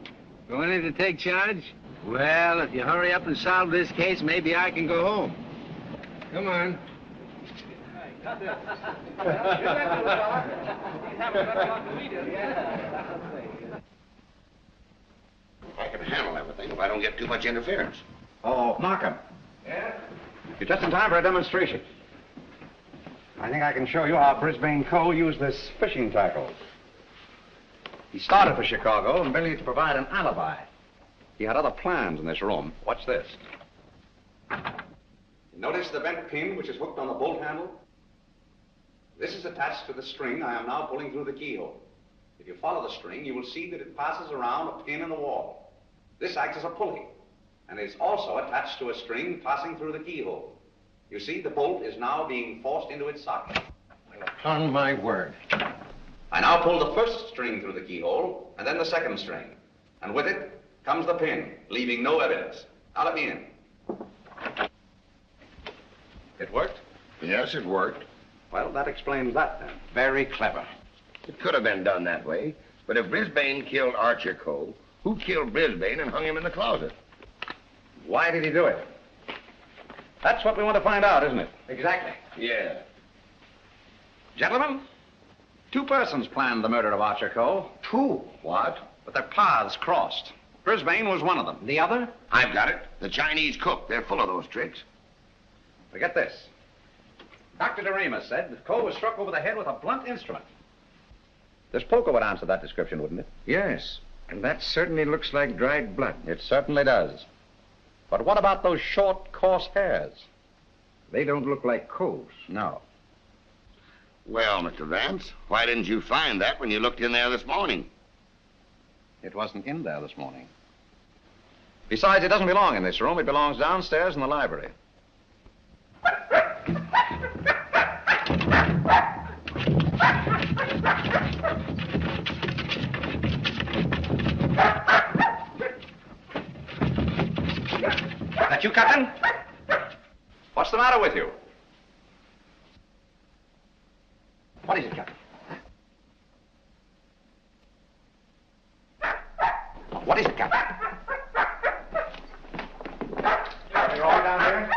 S12: Going in to take charge? Well, if you hurry up and solve this case, maybe I can go home.
S13: Come on.
S16: I can handle everything if I don't get too much interference.
S6: Oh, Markham.
S13: Yeah?
S6: You're just in time for a demonstration. I think I can show you how Brisbane Cole used this fishing tackle. He started for Chicago and merely to provide an alibi. He had other plans in this room. Watch this. Notice the bent pin which is hooked on the bolt handle? This is attached to the string I am now pulling through the keyhole. If you follow the string, you will see that it passes around a pin in the wall. This acts as a pulley, and is also attached to a string passing through the keyhole. You see, the bolt is now being forced into its socket.
S7: Upon my word.
S6: I now pull the first string through the keyhole, and then the second string. And with it comes the pin, leaving no evidence. Now let me in. It worked?
S16: Yes, it worked.
S6: Well, that explains that then. Very clever.
S16: It could have been done that way, but if Brisbane killed Archer Cole, who killed Brisbane and hung him in the closet?
S6: Why did he do it? That's what we want to find out, isn't it?
S16: Exactly. Yeah.
S6: Gentlemen, two persons planned the murder of Archer Cole.
S16: Two? What?
S6: But their paths crossed. Brisbane was one of them. The other?
S16: I've got it. The Chinese cook. They're full of those tricks.
S6: Forget this. Dr. Doremus said that Cole was struck over the head with a blunt instrument. This poker would answer that description, wouldn't it?
S7: Yes, and that certainly looks like dried blood.
S6: It certainly does. But what about those short, coarse hairs?
S7: They don't look like Cole's.
S6: No.
S16: Well, Mr. Vance, why didn't you find that when you looked in there this morning?
S6: It wasn't in there this morning. Besides, it doesn't belong in this room. It belongs downstairs in the library. That you, Captain? What's the matter with you? What is it, Captain? What is it, Captain?
S11: You're all down here?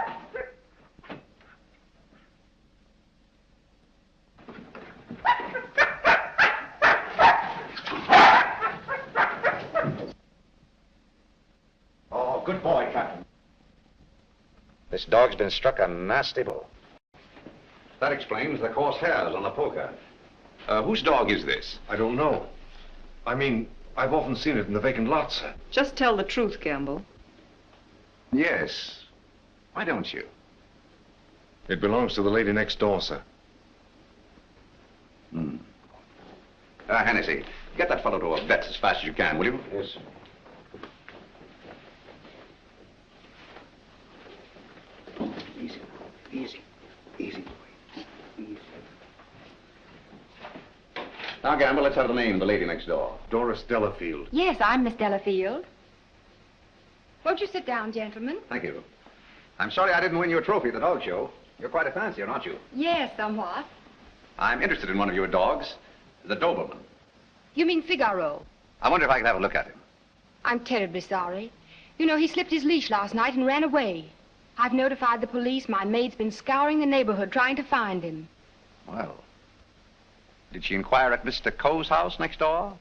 S6: Oh, good boy, Captain. This dog's been struck a nasty blow. That explains the coarse hairs on the poker. Whose dog is this?
S13: I don't know. I mean, I've often seen it in the vacant lot, sir.
S4: Just tell the truth, Gamble.
S6: Yes. Why don't you?
S13: It belongs to the lady next door, sir.
S6: Hennessy, get that fellow to a vet's as fast as you can, will you?
S13: Yes, sir.
S8: Easy, easy, easy, boy. Easy.
S6: Now, Gamble, let's have the name of the lady next door.
S13: Doris Delafield.
S18: Yes, I'm Miss Delafield. Won't you sit down, gentlemen?
S7: Thank you. I'm sorry I didn't win you a trophy at the dog show. You're quite a fancier, aren't you?
S18: Yes, somewhat.
S7: I'm interested in one of your dogs, the Doberman.
S18: You mean Figaro?
S7: I wonder if I could have a look at him.
S18: I'm terribly sorry. You know, he slipped his leash last night and ran away. I've notified the police. My maid's been scouring the neighborhood trying to find him.
S7: Well, did she inquire at Mr. Coe's house next door?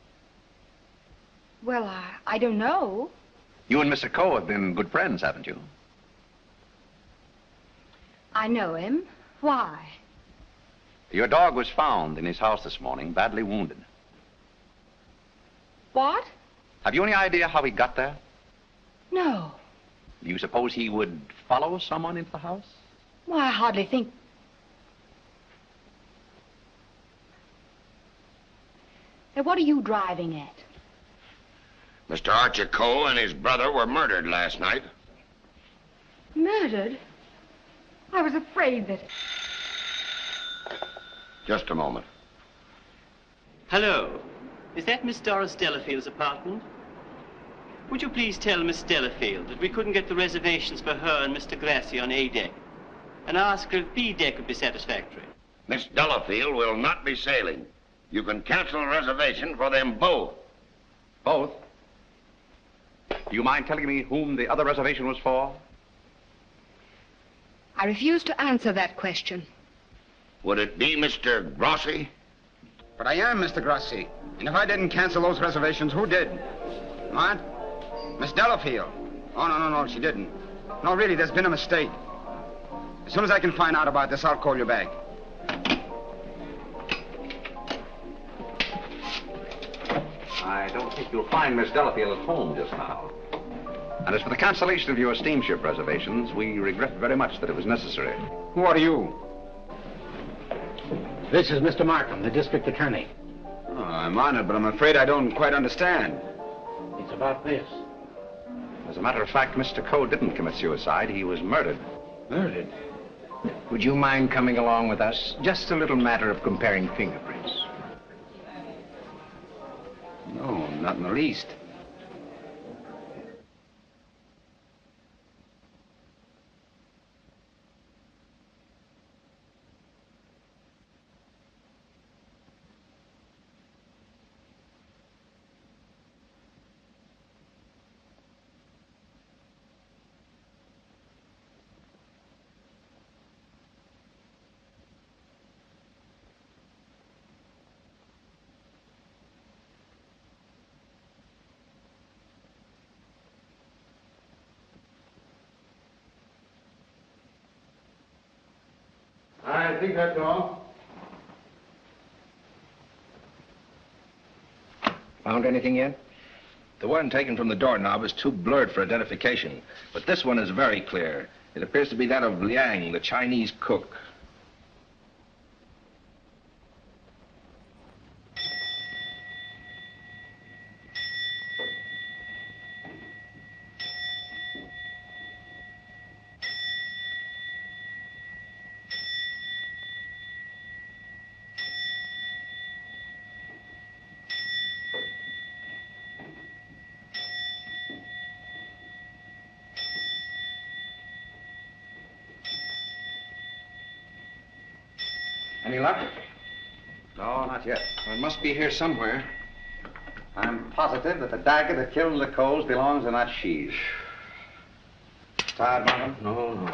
S18: Well, I don't know.
S7: You and Mr. Coe have been good friends, haven't you?
S18: I know him. Why?
S7: Your dog was found in his house this morning, badly wounded.
S18: What?
S7: Have you any idea how he got there?
S18: No.
S7: Do you suppose he would follow someone into the house?
S18: Well, I hardly think... Now, what are you driving at?
S16: Mr. Archer Coe and his brother were murdered last night.
S18: Murdered? I was afraid that...
S16: Just a moment.
S20: Hello. Is that Miss Doris Delafield's apartment? Would you please tell Miss Delafield that we couldn't get the reservations for her and Mr. Grassy on A deck, and ask her if B deck would be satisfactory?
S16: Miss Delafield will not be sailing. You can cancel a reservation for them both.
S7: Both? Do you mind telling me whom the other reservation was for?
S18: I refuse to answer that question.
S16: Would it be Mr. Grossi?
S6: But I am Mr. Grossi. And if I didn't cancel those reservations, who did? What? Miss Delafield. Oh, no, she didn't. No, really, there's been a mistake. As soon as I can find out about this, I'll call you back.
S7: I don't think you'll find Miss Delafield at home just now. And as for the cancellation of your steamship reservations, we regret very much that it was necessary.
S6: Who are you?
S11: This is Mr. Markham, the district attorney.
S6: Oh, I'm honored, but I'm afraid I don't quite understand.
S11: It's about this.
S7: As a matter of fact, Mr. Coe didn't commit suicide. He was murdered.
S11: Murdered?
S12: Would you mind coming along with us? Just a little matter of comparing fingerprints.
S6: No, not in the least.
S13: I think that's all.
S10: Found anything yet? The one taken from the doorknob is too blurred for identification, but this one is very clear. It appears to be that of Liang, the Chinese cook.
S7: Any luck? No, not yet. Well, it must be here somewhere. I'm positive that the dagger that killed the Coles belongs in that sheath. Tired, Markham? No.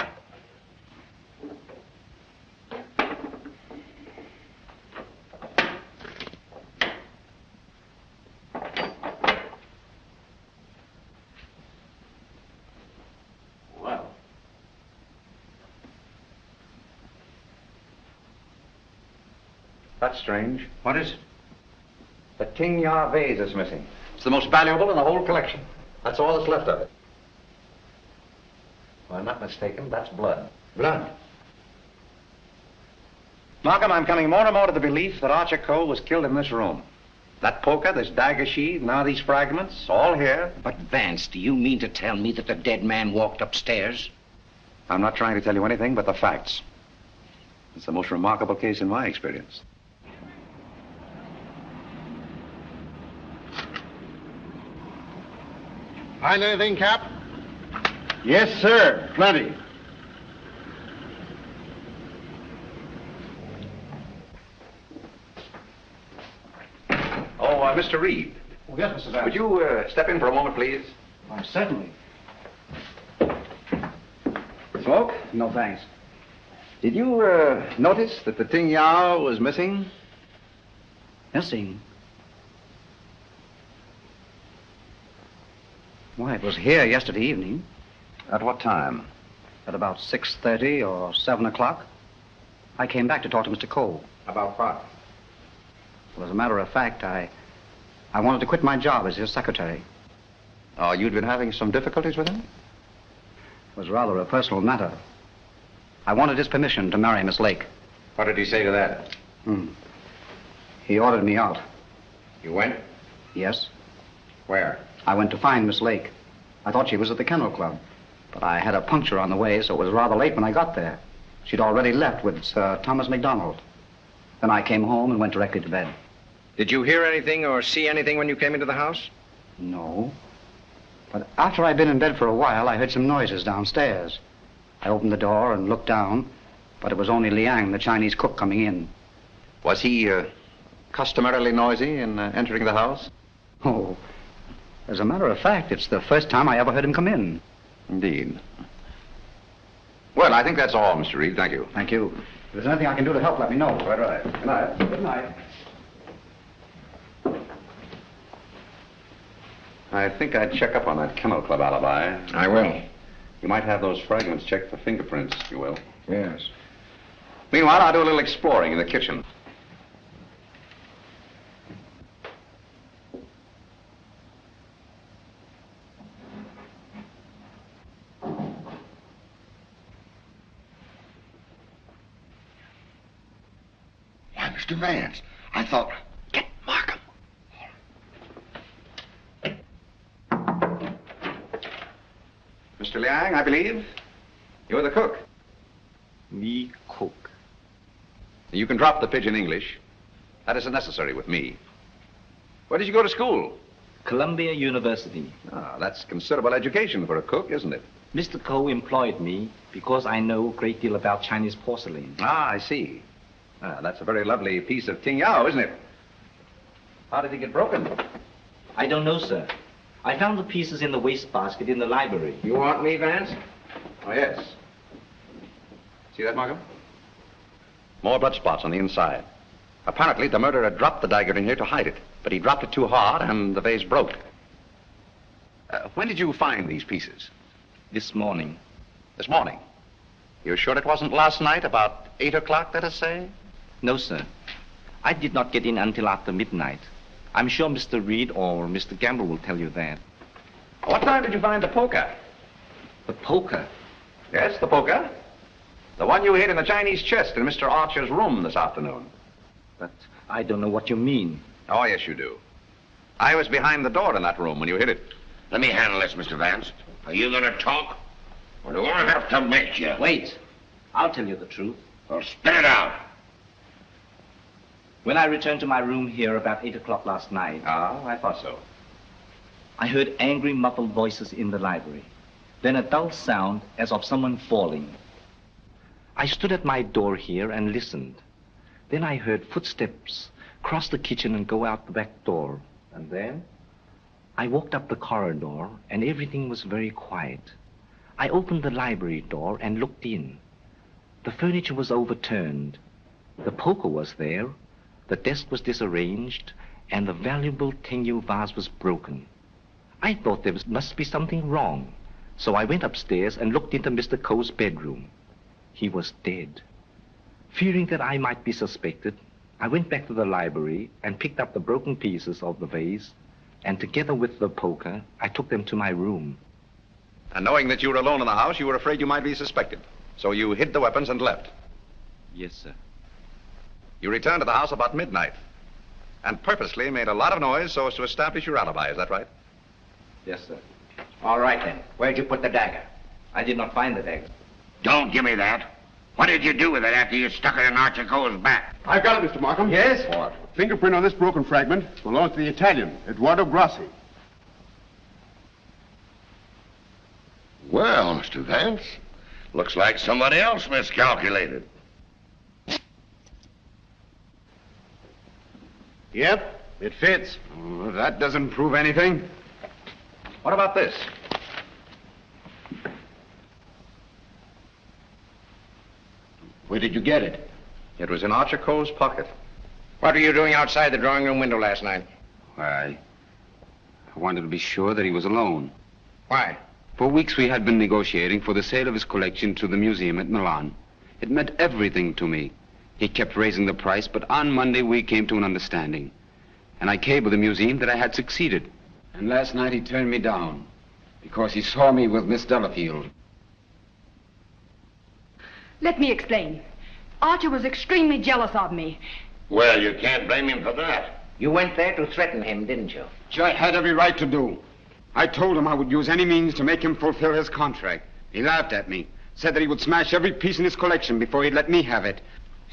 S7: Well. That's strange. What is it? The Tingya vase is missing. It's the most valuable in the whole collection. That's all that's left of it. If I'm not mistaken, that's blood. Blood? Markham, I'm coming more and more to the belief that Archer Coe was killed in this room. That poker, this dagger sheath, now these fragments, all here.
S12: But, Vance, do you mean to tell me that the dead man walked upstairs?
S7: I'm not trying to tell you anything but the facts. It's the most remarkable case in my experience.
S13: Find anything, Cap?
S6: Yes, sir. Plenty.
S7: Oh, Mr. Reed.
S11: Oh, yes, Mr. Vance.
S7: Would you step in for a moment, please?
S11: Certainly.
S9: Smoke?
S11: No, thanks.
S9: Did you notice that the Ting Yao was missing?
S8: Missing? Why, it was here yesterday evening.
S9: At what time?
S8: At about 6:30 or 7 o'clock. I came back to talk to Mr. Cole.
S9: About what?
S8: Well, as a matter of fact, I wanted to quit my job as his secretary.
S9: Oh, you'd been having some difficulties with him?
S8: It was rather a personal matter. I wanted his permission to marry Miss Lake.
S7: What did he say to that?
S8: He ordered me out.
S7: You went?
S8: Yes.
S7: Where?
S8: I went to find Miss Lake. I thought she was at the Kennel Club. But I had a puncture on the way, so it was rather late when I got there. She'd already left with Sir Thomas MacDonald. Then I came home and went directly to bed.
S7: Did you hear anything or see anything when you came into the house?
S8: No. But after I'd been in bed for a while, I heard some noises downstairs. I opened the door and looked down, but it was only Liang, the Chinese cook, coming in.
S9: Was he customarily noisy in entering the house?
S8: Oh, as a matter of fact, it's the first time I ever heard him come in.
S9: Indeed. Well, I think that's all, Mr. Reed. Thank you.
S8: Thank you. If there's anything I can do to help, let me know.
S9: Right. Good night.
S8: Good night.
S9: I think I'd check up on that Kennel Club alibi.
S7: I will.
S9: You might have those fragments checked for fingerprints, if you will.
S7: Yes.
S9: Meanwhile, I'll do a little exploring in the kitchen.
S16: Why, Mr. Vance, I thought... Get Markham.
S9: Mr. Liang, I believe. You're the cook.
S3: Me cook.
S9: You can drop the pidgin English. That isn't necessary with me. Where did you go to school?
S3: Columbia University.
S9: Ah, that's considerable education for a cook, isn't it?
S3: Mr. Coe employed me because I know a great deal about Chinese porcelain.
S9: Ah, I see. Ah, that's a very lovely piece of Ting Yao, isn't it? How did it get broken?
S3: I don't know, sir. I found the pieces in the wastebasket in the library.
S7: You want me, Vance?
S9: Oh, yes. See that, Markham? More blood spots on the inside. Apparently, the murderer dropped the dagger in here to hide it, but he dropped it too hard and the vase broke. When did you find these pieces?
S3: This morning.
S9: This morning? You're sure it wasn't last night, about 8 o'clock, let us say?
S3: No, sir. I did not get in until after midnight. I'm sure Mr. Reed or Mr. Gamble will tell you that.
S9: What time did you find the poker?
S3: The poker?
S9: Yes, the poker. The one you hid in the Chinese chest in Mr. Archer's room this afternoon.
S3: But I don't know what you mean.
S9: Oh, yes, you do. I was behind the door in that room when you hid it.
S16: Let me handle this, Mr. Vance. Are you going to talk? Or do I have to make you?
S3: Wait. I'll tell you the truth.
S16: Well, spit it out.
S3: When I returned to my room here about 8 o'clock last night...
S9: Ah, I thought so.
S3: I heard angry, muffled voices in the library. Then a dull sound as of someone falling. I stood at my door here and listened. Then I heard footsteps cross the kitchen and go out the back door.
S9: And then?
S3: I walked up the corridor, and everything was very quiet. I opened the library door and looked in. The furniture was overturned. The poker was there. The desk was disarranged, and the valuable Ting vase was broken. I thought there must be something wrong, so I went upstairs and looked into Mr. Coe's bedroom. He was dead. Fearing that I might be suspected, I went back to the library and picked up the broken pieces of the vase, and together with the poker, I took them to my room.
S9: And knowing that you were alone in the house, you were afraid you might be suspected. So you hid the weapons and left.
S3: Yes, sir.
S9: You returned to the house about midnight and purposely made a lot of noise so as to establish your alibi. Is that right?
S3: Yes, sir.
S12: All right, then. Where'd you put the dagger?
S3: I did not find the dagger.
S16: Don't give me that. What did you do with it after you stuck it in Archer Coe's back?
S6: I've got it, Mr. Markham.
S12: Yes?
S6: What? Fingerprint on this broken fragment belongs to the Italian, Eduardo Grossi.
S16: Well, Mr. Vance, looks like somebody else miscalculated.
S7: Yep, it fits.
S6: Oh, that doesn't prove anything.
S7: What about this?
S6: Where did you get it?
S7: It was in Archer Cole's pocket.
S12: What were you doing outside the drawing room window last night?
S6: Why, I wanted to be sure that he was alone.
S12: Why?
S6: For weeks we had been negotiating for the sale of his collection to the museum at Milan. It meant everything to me. He kept raising the price, but on Monday we came to an understanding. And I cabled the museum that I had succeeded. And last night he turned me down because he saw me with Miss Delafield.
S18: Let me explain. Archer was extremely jealous of me.
S16: Well, you can't blame him for that.
S12: You went there to threaten him, didn't you?
S6: Which I had every right to do. I told him I would use any means to make him fulfill his contract. He laughed at me, said that he would smash every piece in his collection before he'd let me have it.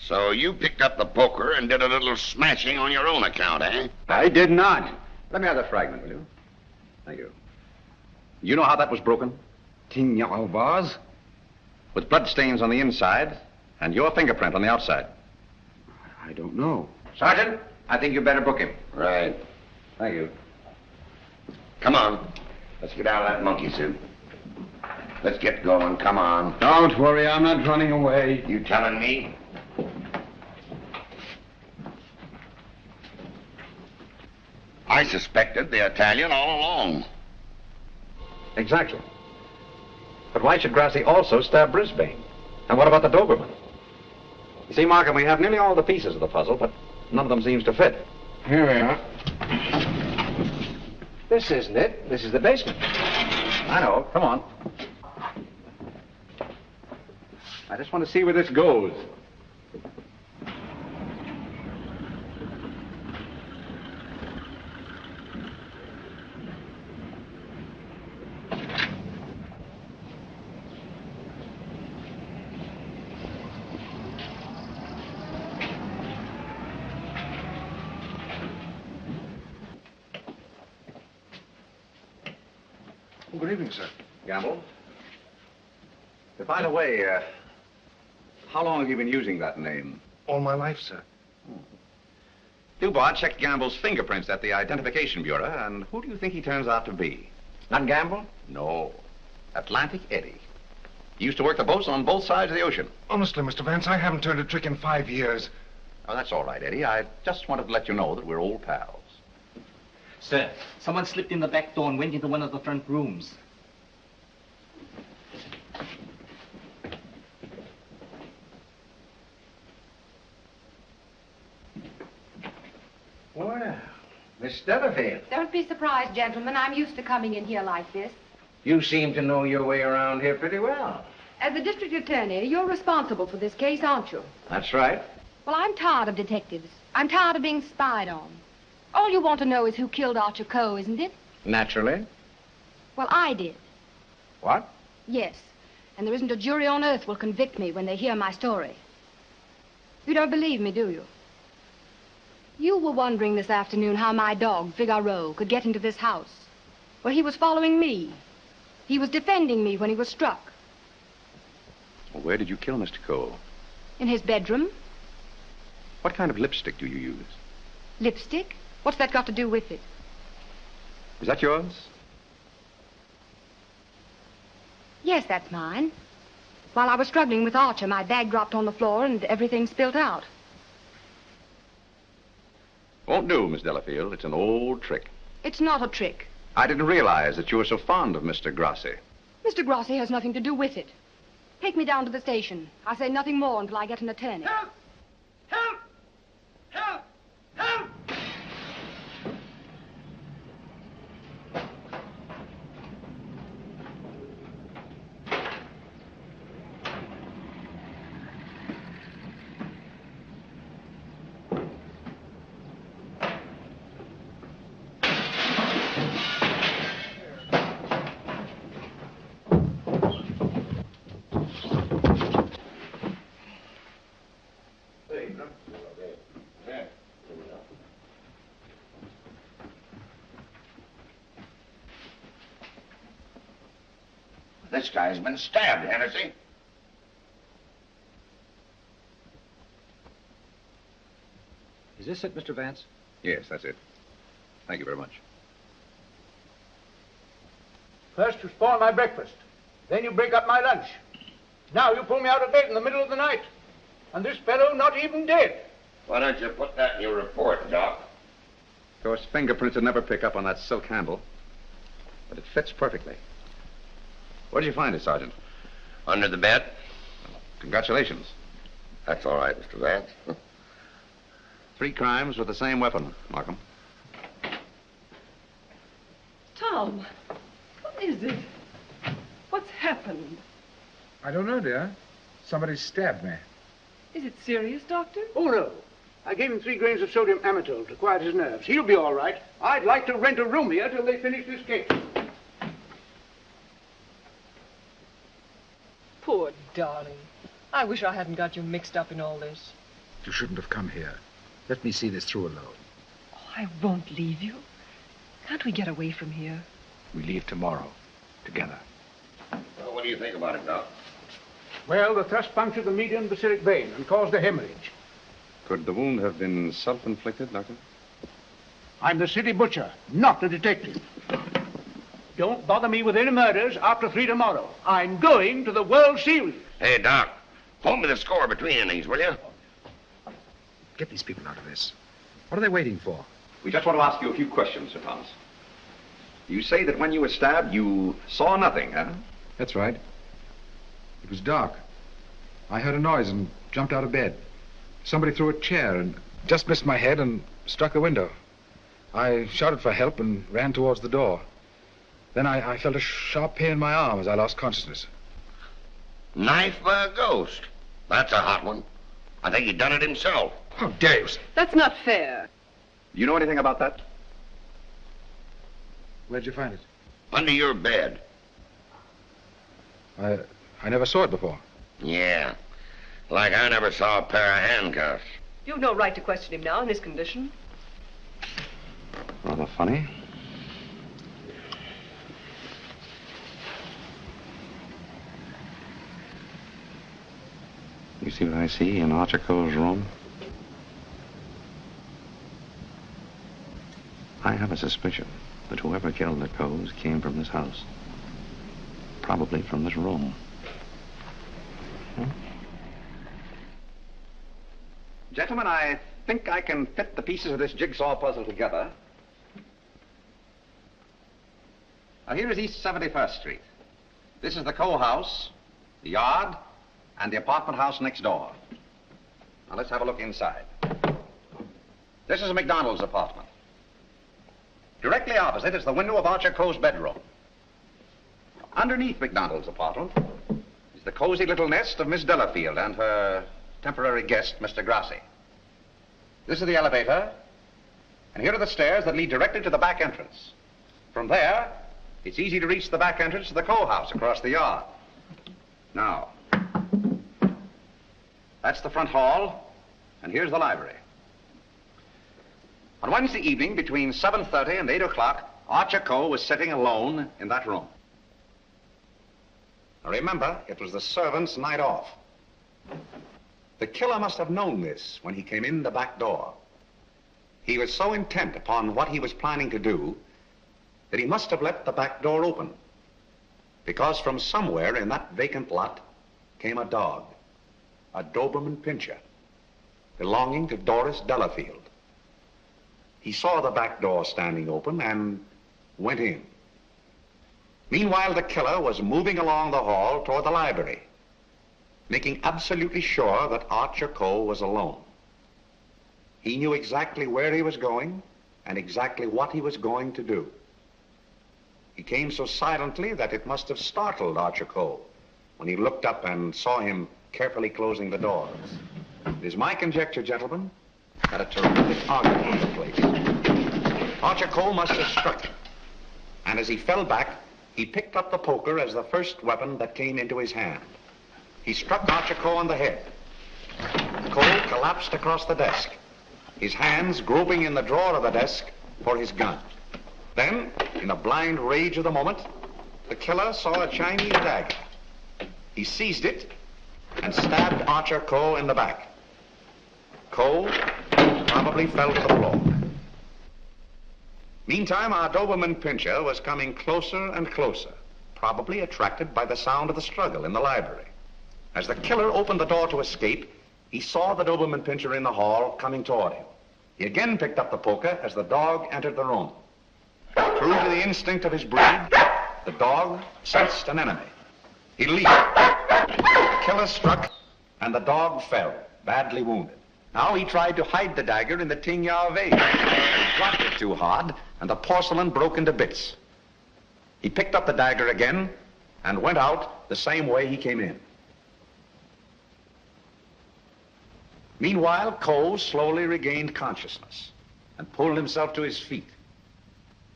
S16: So you picked up the poker and did a little smashing on your own account, eh?
S6: I did not.
S7: Let me have the fragment, will you? Thank you. You know how that was broken?
S6: Tin yellow vase?
S7: With blood stains on the inside and your fingerprint on the outside.
S6: I don't know.
S12: Sergeant, I think you better book him.
S16: Right.
S7: Thank you.
S16: Come on. Let's get out of that monkey suit. Let's get going. Come on.
S6: Don't worry, I'm not running away.
S16: You telling me? I suspected the Italian all along.
S7: Exactly. But why should Grassi also stab Brisbane? And what about the Doberman? You see, Markham, we have nearly all the pieces of the puzzle, but none of them seems to fit.
S6: Here we are.
S13: This isn't it. This is the basement.
S7: I know. Come on. I just want to see where this goes.
S13: Good evening, sir.
S7: Gamble? By the way, how long have you been using that name?
S13: All my life, sir.
S7: Dubois checked Gamble's fingerprints at the Identification Bureau, and who do you think he turns out to be?
S12: Not Gamble?
S7: No. Atlantic Eddie. He used to work the boats on both sides of the ocean.
S13: Honestly, Mr. Vance, I haven't turned a trick in 5 years.
S7: Oh, that's all right, Eddie. I just wanted to let you know that we're old pals.
S21: Sir, someone slipped in the back door and went into one of the front rooms.
S12: Well, Miss Delafield,
S18: Don't be surprised, gentlemen. I'm used to coming in here like this.
S12: you seem to know your way around here pretty well.
S18: As the district attorney, you're responsible for this case, aren't you?
S12: That's right.
S18: Well, I'm tired of detectives. I'm tired of being spied on. All you want to know is who killed Archer Coe, isn't it?
S12: Naturally.
S18: Well, I did.
S12: What?
S18: Yes. And there isn't a jury on earth will convict me when they hear my story. You don't believe me, do you? You were wondering this afternoon how my dog, Figaro, could get into this house. Well, he was following me. He was defending me when he was struck.
S7: Well, where did you kill Mr. Cole?
S18: In his bedroom.
S7: What kind of lipstick do you use?
S18: Lipstick? What's that got to do with it?
S7: Is that yours?
S18: Yes, that's mine. While I was struggling with Archer, my bag dropped on the floor and everything spilt out.
S7: Won't do, Miss Delafield. It's an old trick.
S18: It's not a trick.
S7: I didn't realize that you were so fond of Mr. Grassi.
S18: Mr. Grossi has nothing to do with it. Take me down to the station. I'll say nothing more until I get an attorney.
S14: Help! Help! Help! Help!
S16: This guy's been stabbed, Hennessy.
S5: Is this it, Mr. Vance?
S7: Yes, that's it. Thank you very much.
S11: First you spoil my breakfast. Then you break up my lunch. Now you pull me out of bed in the middle of the night. And this fellow not even dead.
S16: Why don't you put that in your report, Doc?
S7: Of course, fingerprints would never pick up on that silk handle. But it fits perfectly. Where did you find it, Sergeant?
S16: Under the bed.
S7: Congratulations.
S16: That's all right, Mr. Vance.
S7: 3 crimes with the same weapon, Markham.
S17: Tom, what is it? What's happened?
S15: I don't know, dear. Somebody stabbed me.
S17: Is it serious, Doctor?
S11: Oh, no. I gave him 3 grains of sodium amytal to quiet his nerves. He'll be all right. I'd like to rent a room here till they finish this case.
S17: Poor darling. I wish I hadn't got you mixed up in all this.
S15: You shouldn't have come here. Let me see this through alone.
S17: Oh, I won't leave you. Can't we get away from here?
S15: We leave tomorrow. Together.
S16: Well, what do you think about it, Doc?
S11: Well, the thrust punctured the median basilic vein and caused a hemorrhage.
S7: Could the wound have been self-inflicted, Doctor?
S11: I'm the city butcher, not a detective. Don't bother me with any murders after 3 tomorrow. I'm going to the World Series.
S16: Hey, Doc, hold me the score between innings, will you?
S15: Get these people out of this. What are they waiting for?
S7: We just want to ask you a few questions, Sir Thomas. You say that when you were stabbed, you saw nothing, huh?
S15: That's right. It was dark. I heard a noise and jumped out of bed. Somebody threw a chair and just missed my head and struck the window. I shouted for help and ran towards the door. Then I felt a sharp pain in my arm as I lost consciousness.
S16: Knife by a ghost. That's a hot one. I think he done it himself.
S15: How dare you?
S17: That's not fair.
S7: You know anything about that?
S15: Where'd you find it?
S16: Under your bed.
S15: I never saw it before.
S16: Yeah. Like I never saw a pair of handcuffs.
S17: You've no right to question him now in this condition.
S7: Rather funny. You see what I see in Archer Coe's room? I have a suspicion that whoever killed the Coes came from this house. Probably from this room. Gentlemen, I think I can fit the pieces of this jigsaw puzzle together. Now, here is East 71st Street. This is the Coe house, the yard, and the apartment house next door. Now, let's have a look inside. This is a McDonald's apartment. Directly opposite is the window of Archer Coe's bedroom. Underneath McDonald's apartment is the cozy little nest of Miss Delafield and her temporary guest, Mr. Grassi. This is the elevator, and here are the stairs that lead directly to the back entrance. From there, it's easy to reach the back entrance to the Coe house across the yard. Now, that's the front hall, and here's the library. On Wednesday evening, between 7:30 and 8 o'clock, Archer Coe was sitting alone in that room. Now remember, it was the servant's night off. The killer must have known this when he came in the back door. He was so intent upon what he was planning to do that he must have left the back door open, because from somewhere in that vacant lot came a dog, a Doberman Pinscher, belonging to Doris Delafield. He saw the back door standing open and went in. Meanwhile, the killer was moving along the hall toward the library, making absolutely sure that Archer Coe was alone. He knew exactly where he was going and exactly what he was going to do. He came so silently that it must have startled Archer Coe when he looked up and saw him carefully closing the doors. It is my conjecture, gentlemen, that a terrific argument took place. Archer Coe must have struck him, and as he fell back, he picked up the poker as the first weapon that came into his hand. He struck Archer Coe on the head. Coe collapsed across the desk, his hands groping in the drawer of the desk for his gun. Then, in a blind rage of the moment, the killer saw a Chinese dagger. He seized it and stabbed Archer Coe in the back. Coe probably fell to the floor. Meantime, our Doberman Pinscher was coming closer and closer, probably attracted by the sound of the struggle in the library. As the killer opened the door to escape, he saw the Doberman Pinscher in the hall coming toward him. He again picked up the poker as the dog entered the room. True to the instinct of his breed, the dog sensed an enemy. He leaped. The killer struck, and the dog fell, badly wounded. Now he tried to hide the dagger in the Tingya vase. He dropped it too hard, and the porcelain broke into bits. He picked up the dagger again and went out the same way he came in. Meanwhile, Coe slowly regained consciousness and pulled himself to his feet.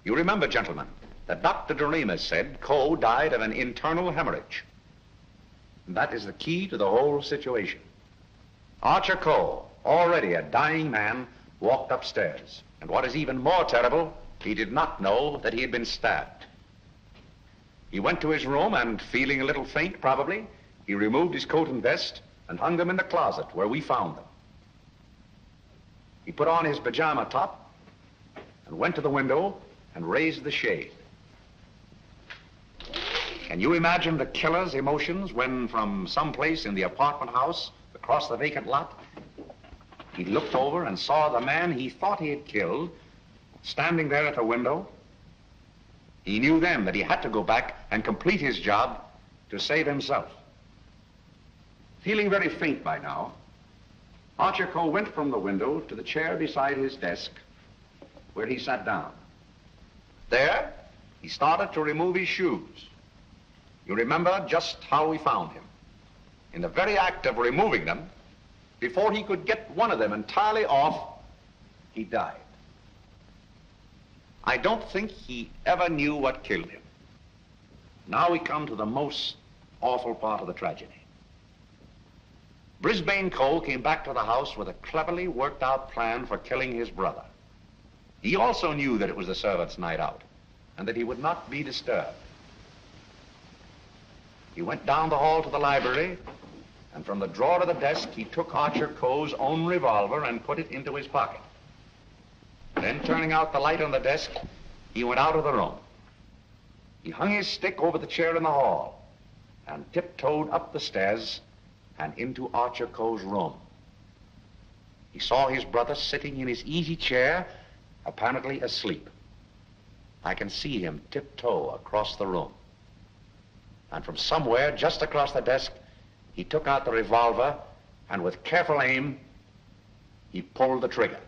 S7: You remember, gentlemen, that Dr. Doremus said Coe died of an internal hemorrhage. And that is the key to the whole situation. Archer Coe, already a dying man, walked upstairs. And what is even more terrible, he did not know that he had been stabbed. He went to his room and, feeling a little faint probably, he removed his coat and vest and hung them in the closet where we found them. He put on his pajama top and went to the window and raised the shade. Can you imagine the killer's emotions when, from someplace in the apartment house across the vacant lot, he looked over and saw the man he thought he had killed standing there at the window? He knew then that he had to go back and complete his job to save himself. Feeling very faint by now, Archer Coe went from the window to the chair beside his desk, where he sat down. There, he started to remove his shoes. You remember just how we found him. In the very act of removing them, before he could get one of them entirely off, he died. I don't think he ever knew what killed him. Now we come to the most awful part of the tragedy. Brisbane Coe came back to the house with a cleverly worked out plan for killing his brother. He also knew that it was the servants' night out and that he would not be disturbed. He went down the hall to the library, and from the drawer of the desk, he took Archer Coe's own revolver and put it into his pocket. Then, turning out the light on the desk, he went out of the room. He hung his stick over the chair in the hall and tiptoed up the stairs and into Archer Coe's room. He saw his brother sitting in his easy chair, apparently asleep. I can see him tiptoe across the room. And from somewhere just across the desk, he took out the revolver and with careful aim, he pulled the trigger.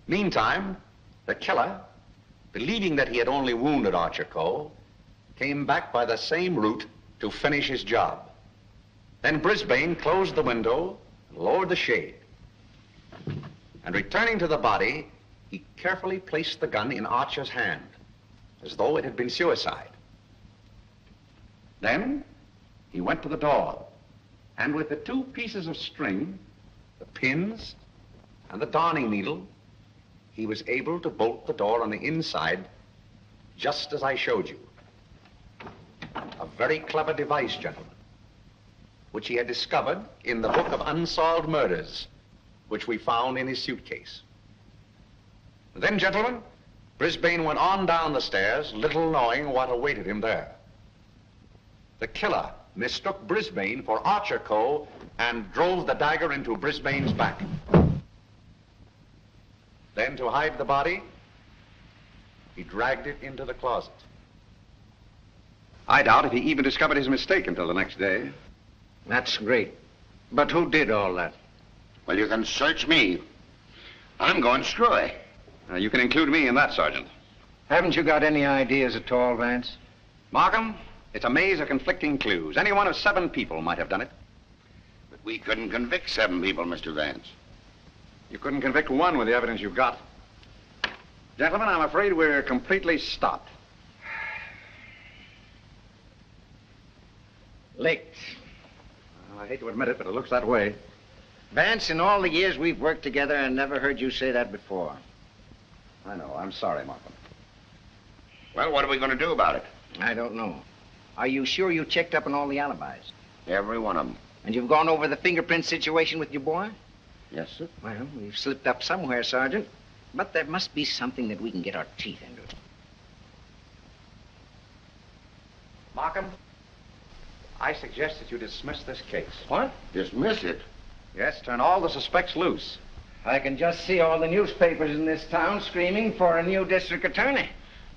S7: Meantime, the killer, believing that he had only wounded Archer Coe, came back by the same route to finish his job. Then Brisbane closed the window and lowered the shade. And returning to the body, he carefully placed the gun in Archer's hand, as though it had been suicide. Then he went to the door, and with the two pieces of string, the pins and the darning needle, he was able to bolt the door on the inside, just as I showed you. A very clever device, gentlemen, which he had discovered in the book of Unsolved Murders, which we found in his suitcase. Then, gentlemen, Brisbane went on down the stairs, little knowing what awaited him there. The killer mistook Brisbane for Archer Coe and drove the dagger into Brisbane's back. Then, to hide the body, he dragged it into the closet. I doubt if he even discovered his mistake until the next day.
S12: That's great. But who did all that?
S16: Well, you can search me. I'm going screwy.
S7: You can include me in that, Sergeant.
S12: Haven't you got any ideas at all, Vance?
S7: Markham, it's a maze of conflicting clues. Any one of 7 people might have done it.
S16: But we couldn't convict 7 people, Mr. Vance.
S7: You couldn't convict 1 with the evidence you've got. Gentlemen, I'm afraid we're completely stopped.
S12: Licked.
S7: Well, I hate to admit it, but it looks that way.
S12: Vance, in all the years we've worked together, I never heard you say that before.
S7: I know. I'm sorry, Markham.
S16: Well, what are we going to do about it?
S12: I don't know. Are you sure you checked up on all the alibis?
S16: Every one of them.
S12: And you've gone over the fingerprint situation with your boy?
S16: Yes, sir.
S12: Well, we've slipped up somewhere, Sergeant. But there must be something that we can get our teeth into.
S2: Markham, I suggest that you dismiss this case.
S16: What? Dismiss it?
S2: Yes, turn all the suspects loose.
S12: I can just see all the newspapers in this town screaming for a new district attorney.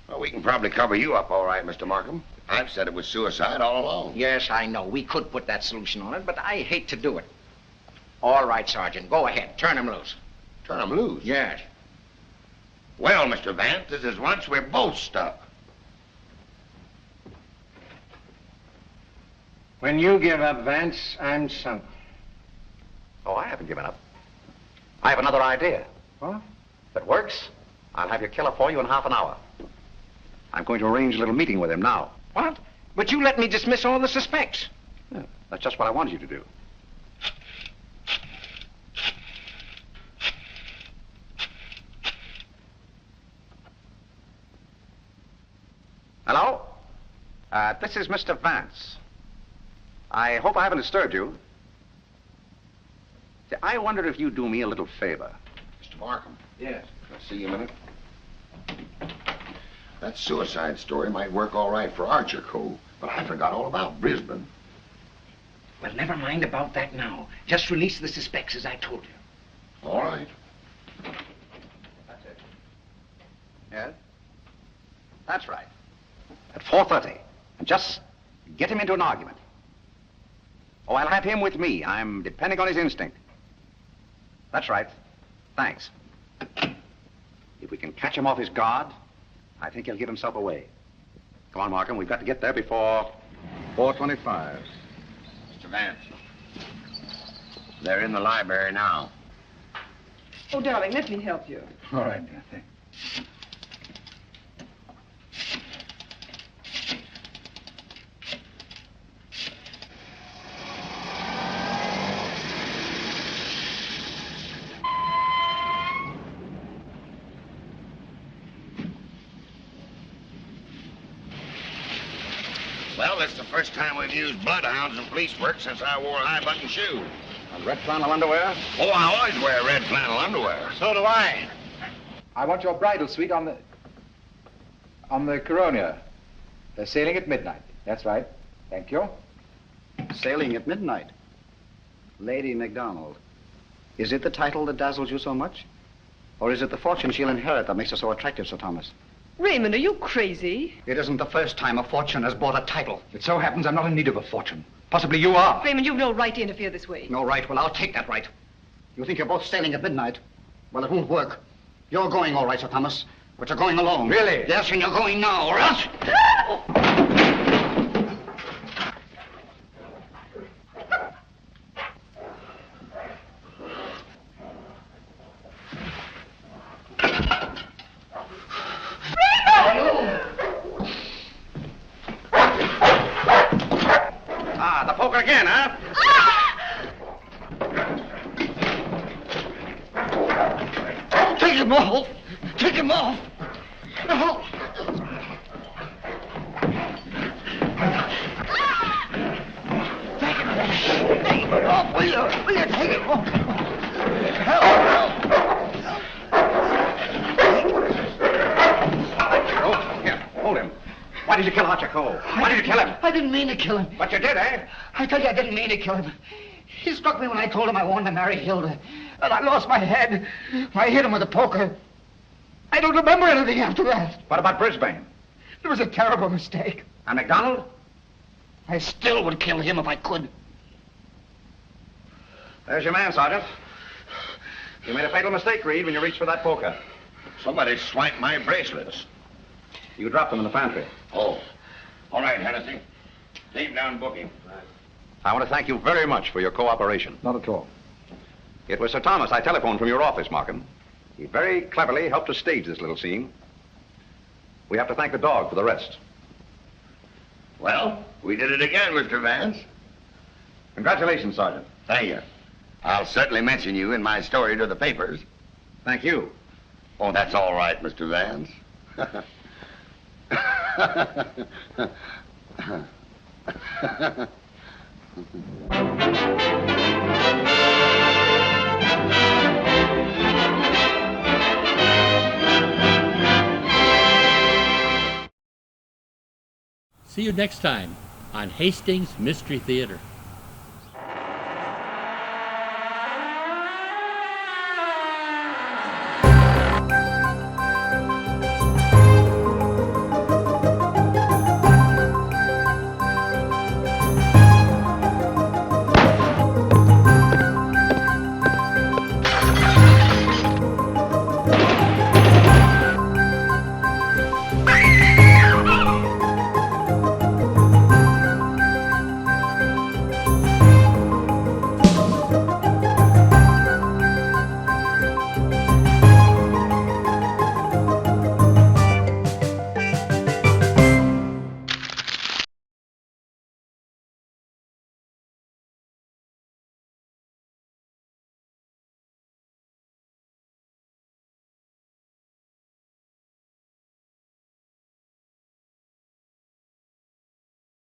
S16: Well, we can probably cover you up all right, Mr. Markham. I've said it was suicide all along.
S12: Yes, I know. We could put that solution on it, but I hate to do it. All right, Sergeant. Go ahead. Turn him loose.
S16: Turn him loose?
S12: Yes.
S16: Well, Mr. Vance, this is once we're both stuck.
S12: When you give up, Vance, I'm sunk.
S2: Oh, I haven't given up. I have another idea.
S12: What?
S2: If it works, I'll have your killer for you in half an hour. I'm going to arrange a little meeting with him now.
S12: What? But you let me dismiss all the suspects.
S2: Yeah, that's just what I wanted you to do. Hello? This is Mr. Vance. I hope I haven't disturbed you. I wondered if you'd do me a little favor.
S16: Mr. Markham.
S12: Yes.
S16: Can I see you a minute? That suicide story might work all right for Archer Cove, but I forgot all about Brisbane.
S12: Well, never mind about that now. Just release the suspects as I told you.
S16: All right.
S2: That's it. Yes? That's right. At 4:30. And just get him into an argument. Oh, I'll have him with me. I'm depending on his instinct. That's right. Thanks. If we can catch him off his guard, I think he'll give himself away. Come on, Markham. We've got to get there before 4:25.
S16: Mr. Vance. They're in the library now.
S4: Oh, darling, let me help you.
S2: All right, dear. Thanks.
S16: Well, that's the first time we've used bloodhounds in police work since I wore high-button shoes.
S2: And red flannel underwear?
S16: Oh, I always wear red flannel underwear.
S12: So do I.
S15: I want your bridal suite on the Coronia. They're sailing at midnight. That's right. Thank you.
S8: Sailing at midnight. Lady MacDonald. Is it the title that dazzles you so much? Or is it the fortune she'll inherit that makes her so attractive, Sir Thomas?
S4: Raymond, are you crazy?
S8: It isn't the first time a fortune has bought a title. It so happens I'm not in need of a fortune. Possibly you are.
S4: Raymond, you've no right to interfere this way.
S8: No right? Well, I'll take that right. You think you're both sailing at midnight? Well, it won't work. You're going all right, Sir Thomas, but you're going alone.
S2: Really?
S8: Yes, and you're going now, or else...
S2: Ah, the poker again, huh?
S8: Take him off! Take him off! No! Take him off! Will you take him off?
S2: Here, hold him. Why did you kill Archer Cole? Why did you kill him?
S8: I didn't mean to kill him.
S2: But you did, eh?
S8: I tell you, I didn't mean to kill him. He struck me when I told him I wanted to marry Hilda. And I lost my head. I hit him with a poker. I don't remember anything after that.
S2: What about Brisbane?
S8: It was a terrible mistake.
S2: And MacDonald?
S8: I still would kill him if I could.
S2: There's your man, Sergeant. You made a fatal mistake, Reed, when you reached for that poker.
S16: Somebody swiped my bracelets.
S2: You dropped them in the pantry.
S16: Oh. All right, Hennessy. Leave down booking.
S2: I want to thank you very much for your cooperation.
S15: Not at all.
S2: It was Sir Thomas I telephoned from your office, Markham. He very cleverly helped us stage this little scene. We have to thank the dog for the rest.
S16: Well, we did it again, Mr. Vance.
S2: Congratulations, Sergeant.
S16: Thank you. I'll certainly mention you in my story to the papers.
S2: Thank you.
S16: Oh, that's all right, Mr. Vance.
S1: See you next time on Hastings Mystery Theater.